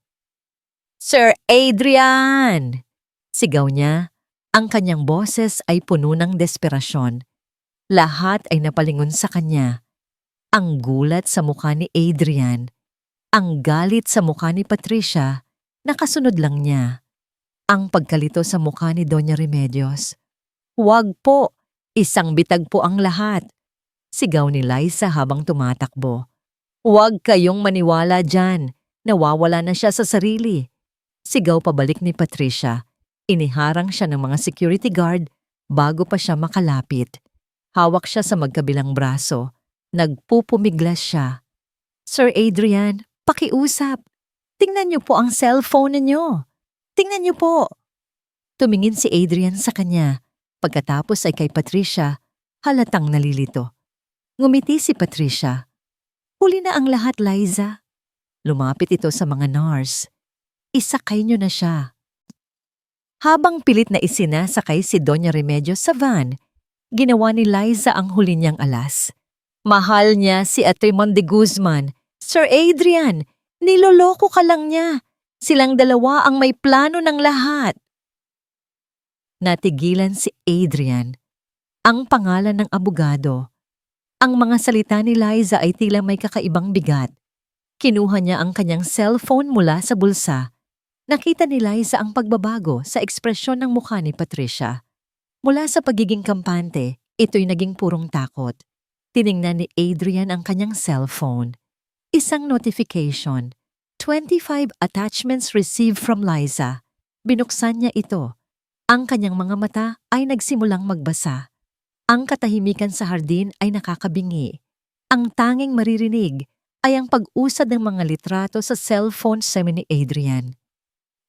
"Sir Adrian!" Sigaw niya. Ang kanyang boses ay puno ng desperasyon. Lahat ay napalingon sa kanya. Ang gulat sa mukha ni Adrian. Ang galit sa mukha ni Patricia, nakasunod lang niya. Ang pagkalito sa mukha ni Doña Remedios. "Huwag po! Isang bitag po ang lahat!" Sigaw ni Liza habang tumatakbo. "Huwag kayong maniwala dyan. Nawawala na siya sa sarili." Sigaw pabalik ni Patricia. Iniharang siya ng mga security guard bago pa siya makalapit. Hawak siya sa magkabilang braso. Nagpupumiglas siya. "Sir Adrian, pakiusap. Tingnan niyo po ang cellphone ninyo. Tingnan niyo po." Tumingin si Adrian sa kanya. Pagkatapos ay kay Patricia, halatang nalilito. Ngumiti si Patricia. "Huli na ang lahat, Liza." Lumapit ito sa mga nurse. "Isakay niyo na siya." Habang pilit na isinasakay si Doña Remedios sa van, ginawa ni Liza ang huli niyang alas. Mahal niya si Atrimon de Guzman. "Sir Adrian, niloloko ka lang niya. Silang dalawa ang may plano ng lahat." Natigilan si Adrian. Ang pangalan ng abogado. Ang mga salita ni Liza ay tila may kakaibang bigat. Kinuha niya ang kanyang cellphone mula sa bulsa. Nakita ni Liza ang pagbabago sa ekspresyon ng mukha ni Patricia. Mula sa pagiging kampante, ito'y naging purong takot. Tiningnan ni Adrian ang kanyang cellphone. Isang notification. 25 attachments received from Liza. Binuksan niya ito. Ang kanyang mga mata ay nagsimulang magbasa. Ang katahimikan sa hardin ay nakakabingi. Ang tanging maririnig ay ang pag-usad ng mga litrato sa cellphone ni Adrian.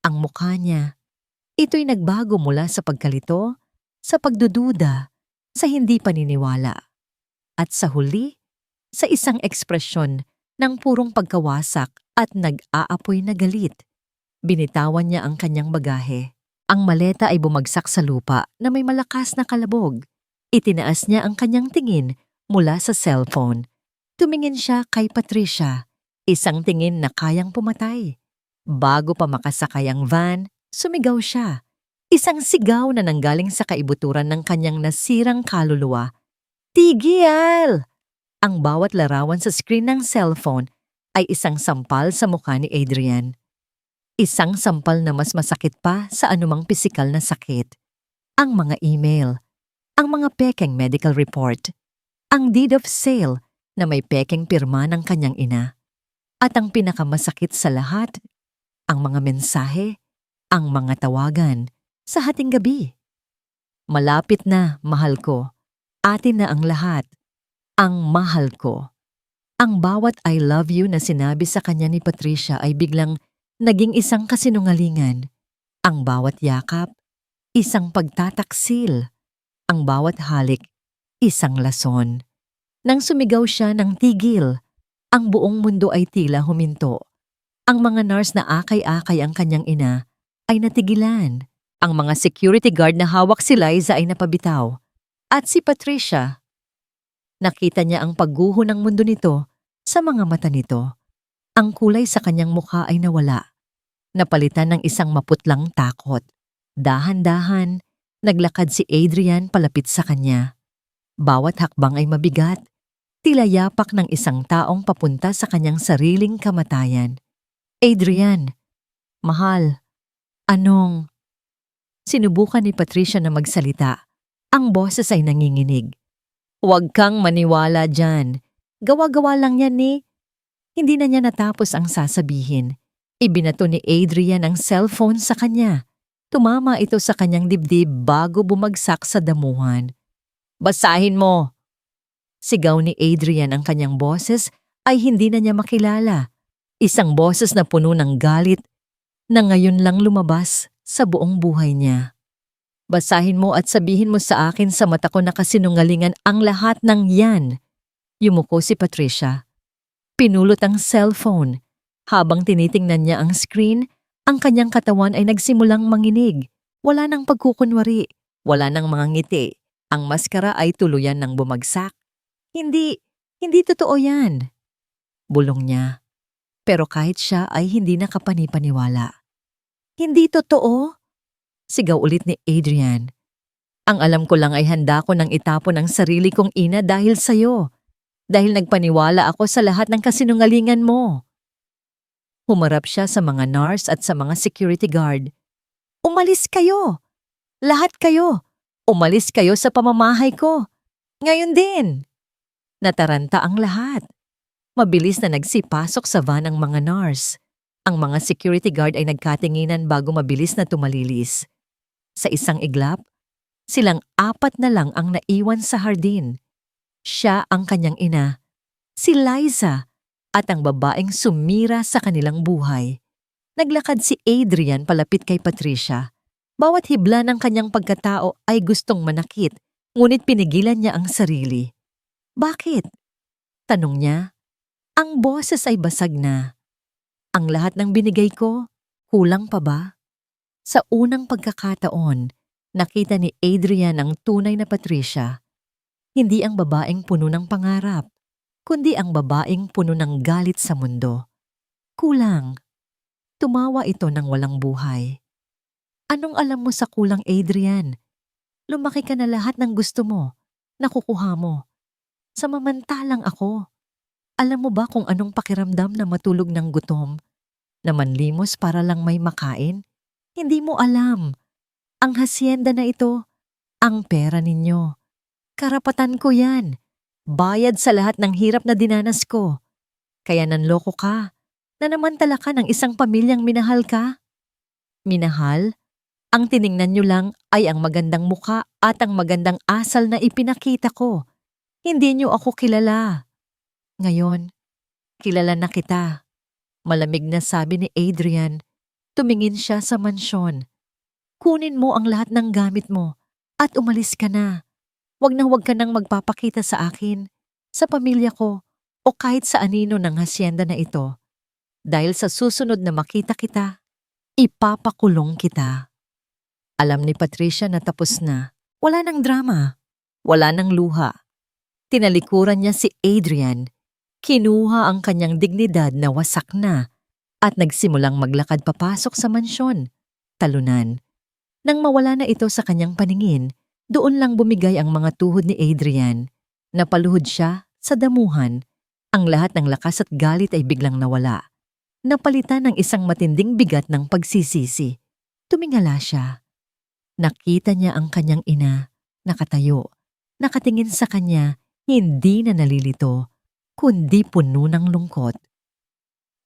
Ang mukha niya, ito'y nagbago mula sa pagkalito, sa pagdududa, sa hindi paniniwala. At sa huli, sa isang ekspresyon ng purong pagkawasak at nag-aapoy na galit. Binitawan niya ang kanyang bagahe. Ang maleta ay bumagsak sa lupa na may malakas na kalabog. Itinaas niya ang kanyang tingin mula sa cellphone. Tumingin siya kay Patricia, isang tingin na kayang pumatay. Bago pa makasakay ang van, sumigaw siya. Isang sigaw na nanggaling sa kaibuturan ng kanyang nasirang kaluluwa. "Tigil!" Ang bawat larawan sa screen ng cellphone ay isang sampal sa mukha ni Adrian. Isang sampal na mas masakit pa sa anumang pisikal na sakit. Ang mga email, ang mga pekeng medical report, ang deed of sale na may pekeng pirma ng kanyang ina. At ang pinakamasakit sa lahat, ang mga mensahe, ang mga tawagan sa hating gabi. "Malapit na, mahal ko. Atin na ang lahat. Ang mahal ko." Ang bawat I love you na sinabi sa kanya ni Patricia ay biglang naging isang kasinungalingan. Ang bawat yakap, isang pagtataksil. Ang bawat halik, isang lason. Nang sumigaw siya ng tigil, Ang buong mundo ay tila huminto. Ang mga nurse na akay-akay ang kanyang ina ay natigilan. Ang mga security guard na hawak si Liza ay napabitaw. At si Patricia, nakita niya ang pagguho ng mundo nito sa mga mata nito. Ang kulay sa kanyang mukha ay nawala. Napalitan ng isang maputlang takot. Dahan-dahan, naglakad si Adrian palapit sa kanya. Bawat hakbang ay mabigat. Tila yapak ng isang taong papunta sa kanyang sariling kamatayan. Adrian, mahal, anong... Sinubukan ni Patricia na magsalita. Ang boses ay nanginginig. Huwag kang maniwala dyan. Gawa-gawa lang yan ni... Hindi na niya natapos ang sasabihin. Ibinato ni Adrian ang cellphone sa kanya. Tumama ito sa kanyang dibdib bago bumagsak sa damuhan. Basahin mo! Sigaw ni Adrian. Ang kanyang boses ay hindi na niya makilala. Isang boses na puno ng galit na ngayon lang lumabas sa buong buhay niya. Basahin mo at sabihin mo sa akin sa mata ko na kasinungalingan ang lahat ng yan. Yumuko si Patricia. Pinulot ang cellphone. Habang tinitingnan niya ang screen, ang kanyang katawan ay nagsimulang manginig. Wala nang pagkukunwari. Wala nang mga ngiti. Ang maskara ay tuluyan ng bumagsak. Hindi totoo yan. Bulong niya. Pero kahit siya ay hindi nakapanipaniwala. Hindi totoo? Sigaw ulit ni Adrian. Ang alam ko lang ay handa ko nang itapon ang sarili kong ina dahil sa'yo. Dahil nagpaniwala ako sa lahat ng kasinungalingan mo. Humarap siya sa mga nurse at sa mga security guard. Umalis kayo! Lahat kayo! Umalis kayo sa pamamahay ko! Ngayon din! Nataranta ang lahat. Mabilis na nagsipasok sa van ang mga nurse. Ang mga security guard ay nagkatinginan bago mabilis na tumalilis. Sa isang iglap, silang 4 na lang ang naiwan sa hardin. Siya ang kanyang ina, si Liza, at ang babaeng sumira sa kanilang buhay. Naglakad si Adrian palapit kay Patricia. Bawat hibla ng kanyang pagkatao ay gustong manakit, ngunit pinigilan niya ang sarili. Bakit? Tanong niya. Ang boses ay basag na. Ang lahat ng binigay ko, kulang pa ba? Sa unang pagkakataon, nakita ni Adrian ang tunay na Patricia. Hindi ang babaeng puno ng pangarap, kundi ang babaeng puno ng galit sa mundo. Kulang. Tumawa ito ng walang buhay. Anong alam mo sa kulang, Adrian? Lumaki ka na lahat ng gusto mo, nakukuha mo. Samamantalang ako. Alam mo ba kung anong pakiramdam na matulog ng gutom? Na manlimos para lang may makain? Hindi mo alam. Ang hasyenda na ito, ang pera ninyo. Karapatan ko yan. Bayad sa lahat ng hirap na dinanas ko. Kaya nanloko ka. Nanamantala ka ng isang pamilyang minahal ka. Minahal? Ang tiningnan nyo lang ay ang magandang muka at ang magandang asal na ipinakita ko. Hindi nyo ako kilala. Ngayon, kilala na kita. Malamig na sabi ni Adrian. Tumingin siya sa mansyon. Kunin mo ang lahat ng gamit mo at umalis ka na. Huwag ka nang magpapakita sa akin, sa pamilya ko, o kahit sa anino ng hasyenda na ito. Dahil sa susunod na makita kita, ipapakulong kita. Alam ni Patricia na tapos na. Wala nang drama. Wala nang luha. Tinalikuran niya si Adrian. Kinuha ang kanyang dignidad na wasak na at nagsimulang maglakad papasok sa mansyon. Talunan. Nang mawala na ito sa kanyang paningin, doon lang bumigay ang mga tuhod ni Adrian. Napaluhod siya sa damuhan. Ang lahat ng lakas at galit ay biglang nawala. Napalitan ng isang matinding bigat ng pagsisisi. Tumingala siya. Nakita niya ang kanyang ina, nakatayo, nakatingin sa kanya, hindi na nalilito, kundi puno ng lungkot.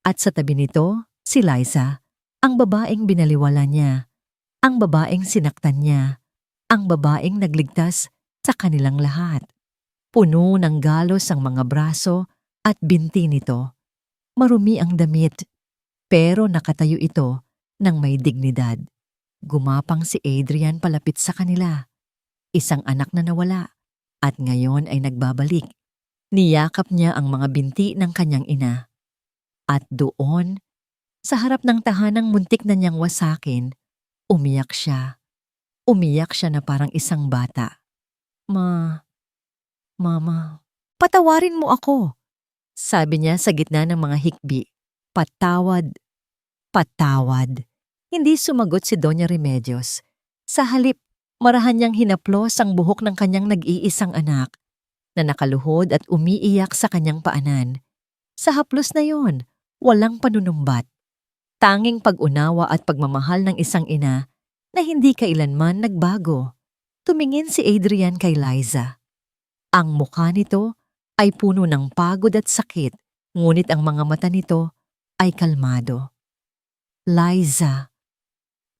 At sa tabi nito, si Liza, ang babaeng binaliwala niya, ang babaeng sinaktan niya, ang babaeng nagligtas sa kanilang lahat. Puno ng galos ang mga braso at binti nito. Marumi ang damit, pero nakatayo ito ng may dignidad. Gumapang si Adrian palapit sa kanila. Isang anak na nawala at ngayon ay nagbabalik. Niyakap niya ang mga binti ng kanyang ina. At doon, sa harap ng tahanang muntik na niyang wasakin, umiyak siya. Umiyak siya na parang isang bata. Mama, patawarin mo ako, sabi niya sa gitna ng mga hikbi. Patawad, patawad. Hindi sumagot si Doña Remedios. Sa halip, marahan niyang hinaplos ang buhok ng kanyang nag-iisang anak na nakaluhod at umiiyak sa kanyang paanan. Sa haplos na yon, walang panunumbat. Tanging pag-unawa at pagmamahal ng isang ina na hindi kailanman nagbago. Tumingin si Adrian kay Liza. Ang mukha nito ay puno ng pagod at sakit, ngunit ang mga mata nito ay kalmado. Liza.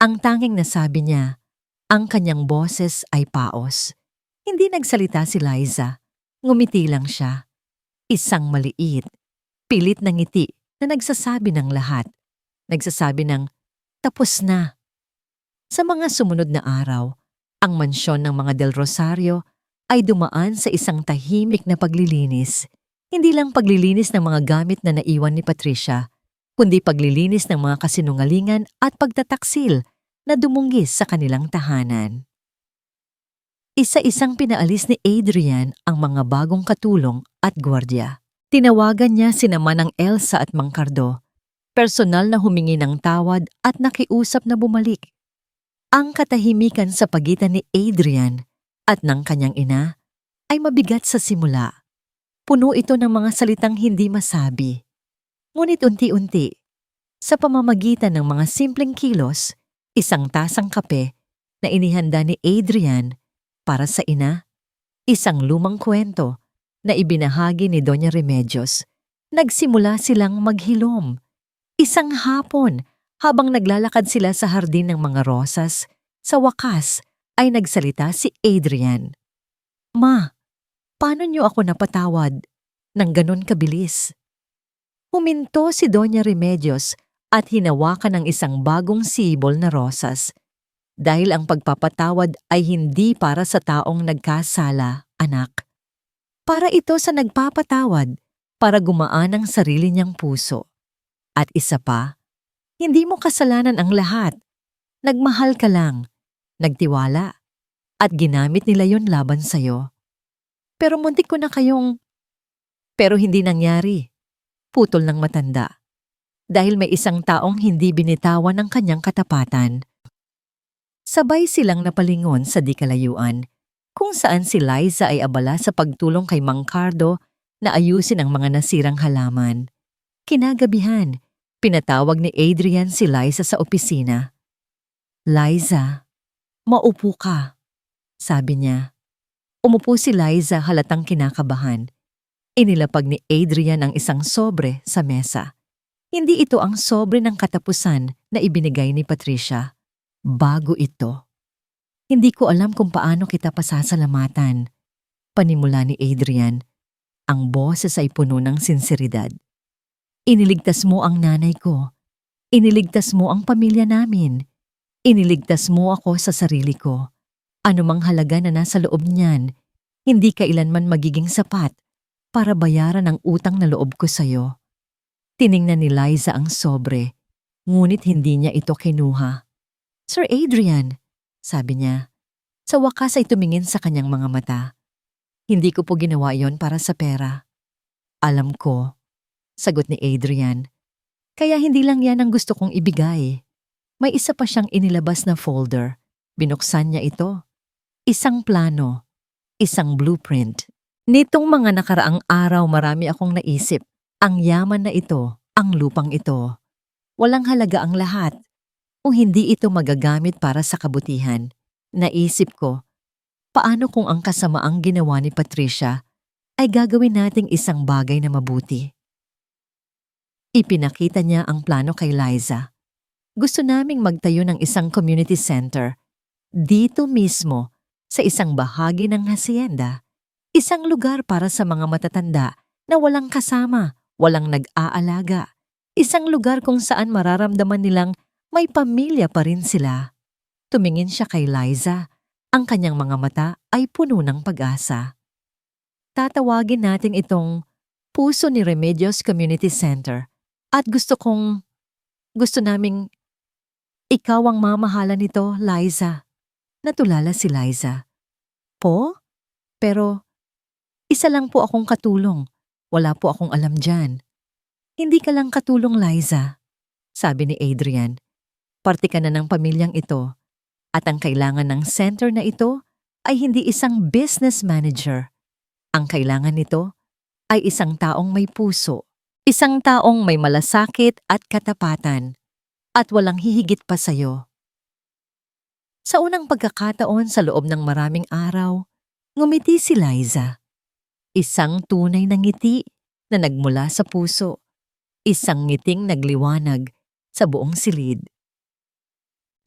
Ang tanging nasabi niya, ang kanyang boses ay paos. Hindi nagsalita si Liza. Ngumiti lang siya. Isang maliit, pilit na ngiti na nagsasabi ng lahat. Nagsasabi ng, tapos na. Sa mga sumunod na araw, ang mansyon ng mga Del Rosario ay dumaan sa isang tahimik na paglilinis. Hindi lang paglilinis ng mga gamit na naiwan ni Patricia, kundi paglilinis ng mga kasinungalingan at pagtataksil na dumunggis sa kanilang tahanan. Isa-isang pinaalis ni Adrian ang mga bagong katulong at gwardya. Tinawagan niya sina Manang Elsa at Mang Cardo, personal na humingi ng tawad at nakiusap na bumalik. Ang katahimikan sa pagitan ni Adrian at ng kanyang ina ay mabigat sa simula. Puno ito ng mga salitang hindi masabi. Ngunit unti-unti, sa pamamagitan ng mga simpleng kilos, isang tasang kape na inihanda ni Adrian para sa ina, isang lumang kwento na ibinahagi ni Doña Remedios, nagsimula silang maghilom. Isang hapon, habang naglalakad sila sa hardin ng mga rosas, sa wakas ay nagsalita si Adrian. Ma, paano niyo ako napatawad nang ganon kabilis? Huminto si Doña Remedios at hinawakan ng isang bagong sibol na rosas. Dahil ang pagpapatawad ay hindi para sa taong nagkasala, anak. Para ito sa nagpapatawad, para gumaan ang sarili niyang puso. At isa pa, hindi mo kasalanan ang lahat. Nagmahal ka lang, nagtiwala, at ginamit nila yon laban sa'yo. Pero muntik ko na kayong... Pero hindi nangyari. Putol ng matanda. Dahil may isang taong hindi binitawan ng kanyang katapatan. Sabay silang napalingon sa di kalayuan, kung saan si Liza ay abala sa pagtulong kay Mang Cardo na ayusin ang mga nasirang halaman. Kinagabihan, pinatawag ni Adrian si Liza sa opisina. Liza, maupo ka, sabi niya. Umupo si Liza halatang kinakabahan. Inilapag ni Adrian ang isang sobre sa mesa. Hindi ito ang sobre ng katapusan na ibinigay ni Patricia. Bago ito. Hindi ko alam kung paano kita pasasalamatan. Panimula ni Adrian. Ang boses ay puno ng sinseridad. Iniligtas mo ang nanay ko. Iniligtas mo ang pamilya namin. Iniligtas mo ako sa sarili ko. Anumang halaga na nasa loob niyan, hindi kailanman magiging sapat para bayaran ang utang na loob ko sa'yo. Tiningnan ni Liza ang sobre, ngunit hindi niya ito kinuha. Sir Adrian, sabi niya, sa wakas ay tumingin sa kanyang mga mata. Hindi ko po ginawa yon para sa pera. Alam ko, sagot ni Adrian, kaya hindi lang yan ang gusto kong ibigay. May isa pa siyang inilabas na folder. Binuksan niya ito. Isang plano, isang blueprint. Nitong mga nakaraang araw marami akong naisip. Ang yaman na ito, ang lupang ito. Walang halaga ang lahat. Kung hindi ito magagamit para sa kabutihan, naisip ko, paano kung ang kasamaang ginawa ni Patricia ay gagawin nating isang bagay na mabuti? Ipinakita niya ang plano kay Liza. Gusto naming magtayo ng isang community center. Dito mismo, sa isang bahagi ng hacienda. Isang lugar para sa mga matatanda na walang kasama, walang nag-aalaga. Isang lugar kung saan mararamdaman nilang may pamilya pa rin sila. Tumingin siya kay Liza. Ang kanyang mga mata ay puno ng pag-asa. tatawagin natin itong Puso ni Remedios Community Center at gusto naming ikaw ang mamahala nito, Liza. Natulala si Liza. Po? Pero isa lang po akong katulong. Wala po akong alam dyan. Hindi ka lang katulong, Liza, sabi ni Adrian. Parte ka na ng pamilyang ito at ang kailangan ng center na ito ay hindi isang business manager. Ang kailangan nito ay isang taong may puso, isang taong may malasakit at katapatan, at walang hihigit pa sa'yo. Sa unang pagkakataon sa loob ng maraming araw, ngumiti si Liza. Isang tunay na ngiti na nagmula sa puso, isang ngiting nagliwanag sa buong silid.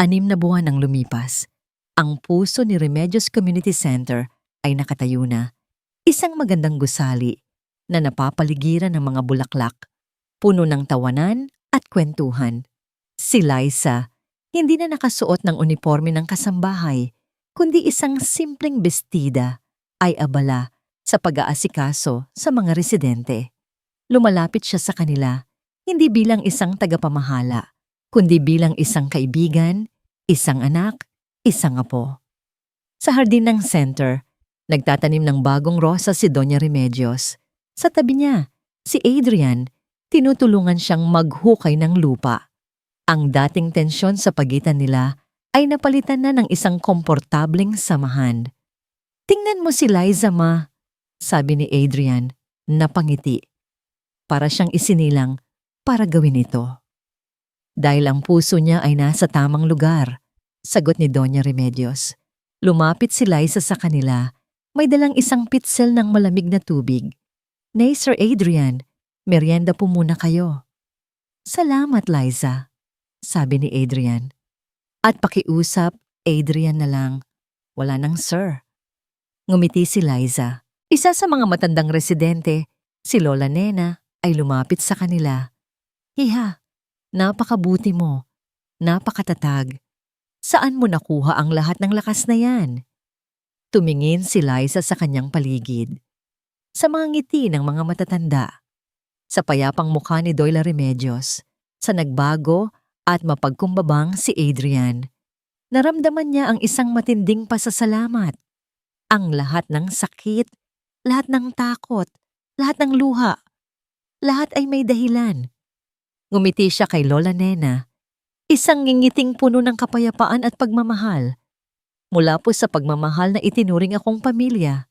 6 na buwan ang lumipas. Ang puso ni Remedios Community Center ay nakatayo na. Isang magandang gusali na napapaligiran ng mga bulaklak, puno ng tawanan at kwentuhan. Si Liza, hindi na nakasuot ng uniforme ng kasambahay, kundi isang simpleng bestida, ay abala sa pag-aasikaso sa mga residente. Lumalapit siya sa kanila, hindi bilang isang tagapamahala, kundi bilang isang kaibigan, isang anak, isang apo. Sa hardin ng center, nagtatanim ng bagong rosa si Doña Remedios. Sa tabi niya, si Adrian, tinutulungan siyang maghukay ng lupa. Ang dating tensyon sa pagitan nila ay napalitan na ng isang komportableng samahan. "Tingnan mo si Liza, ma," sabi ni Adrian, napangiti. Para siyang isinilang para gawin ito. Dahil ang puso niya ay nasa tamang lugar, sagot ni Doña Remedios. Lumapit si Liza sa kanila, may dalang isang pitsil ng malamig na tubig. "Nay, Sir Adrian, merienda po muna kayo." "Salamat, Liza," sabi ni Adrian. At pakiusap, Adrian na lang. Wala nang sir. Ngumiti si Liza. Isa sa mga matandang residente, si Lola Nena, ay lumapit sa kanila. "Hiha, napakabuti mo, napakatatag. Saan mo nakuha ang lahat ng lakas na yan?" Tumingin si Liza sa kanyang paligid. Sa mga ngiti ng mga matatanda. Sa payapang mukha ni Doyla Remedios. Sa nagbago at mapagkumbabang si Adrian. Naramdaman niya ang isang matinding pasasalamat. Ang lahat ng sakit, lahat ng takot, lahat ng luha, lahat ay may dahilan. Ngumiti siya kay Lola Nena. Isang ngingiting puno ng kapayapaan at pagmamahal. Mula po sa pagmamahal na itinuring akong pamilya.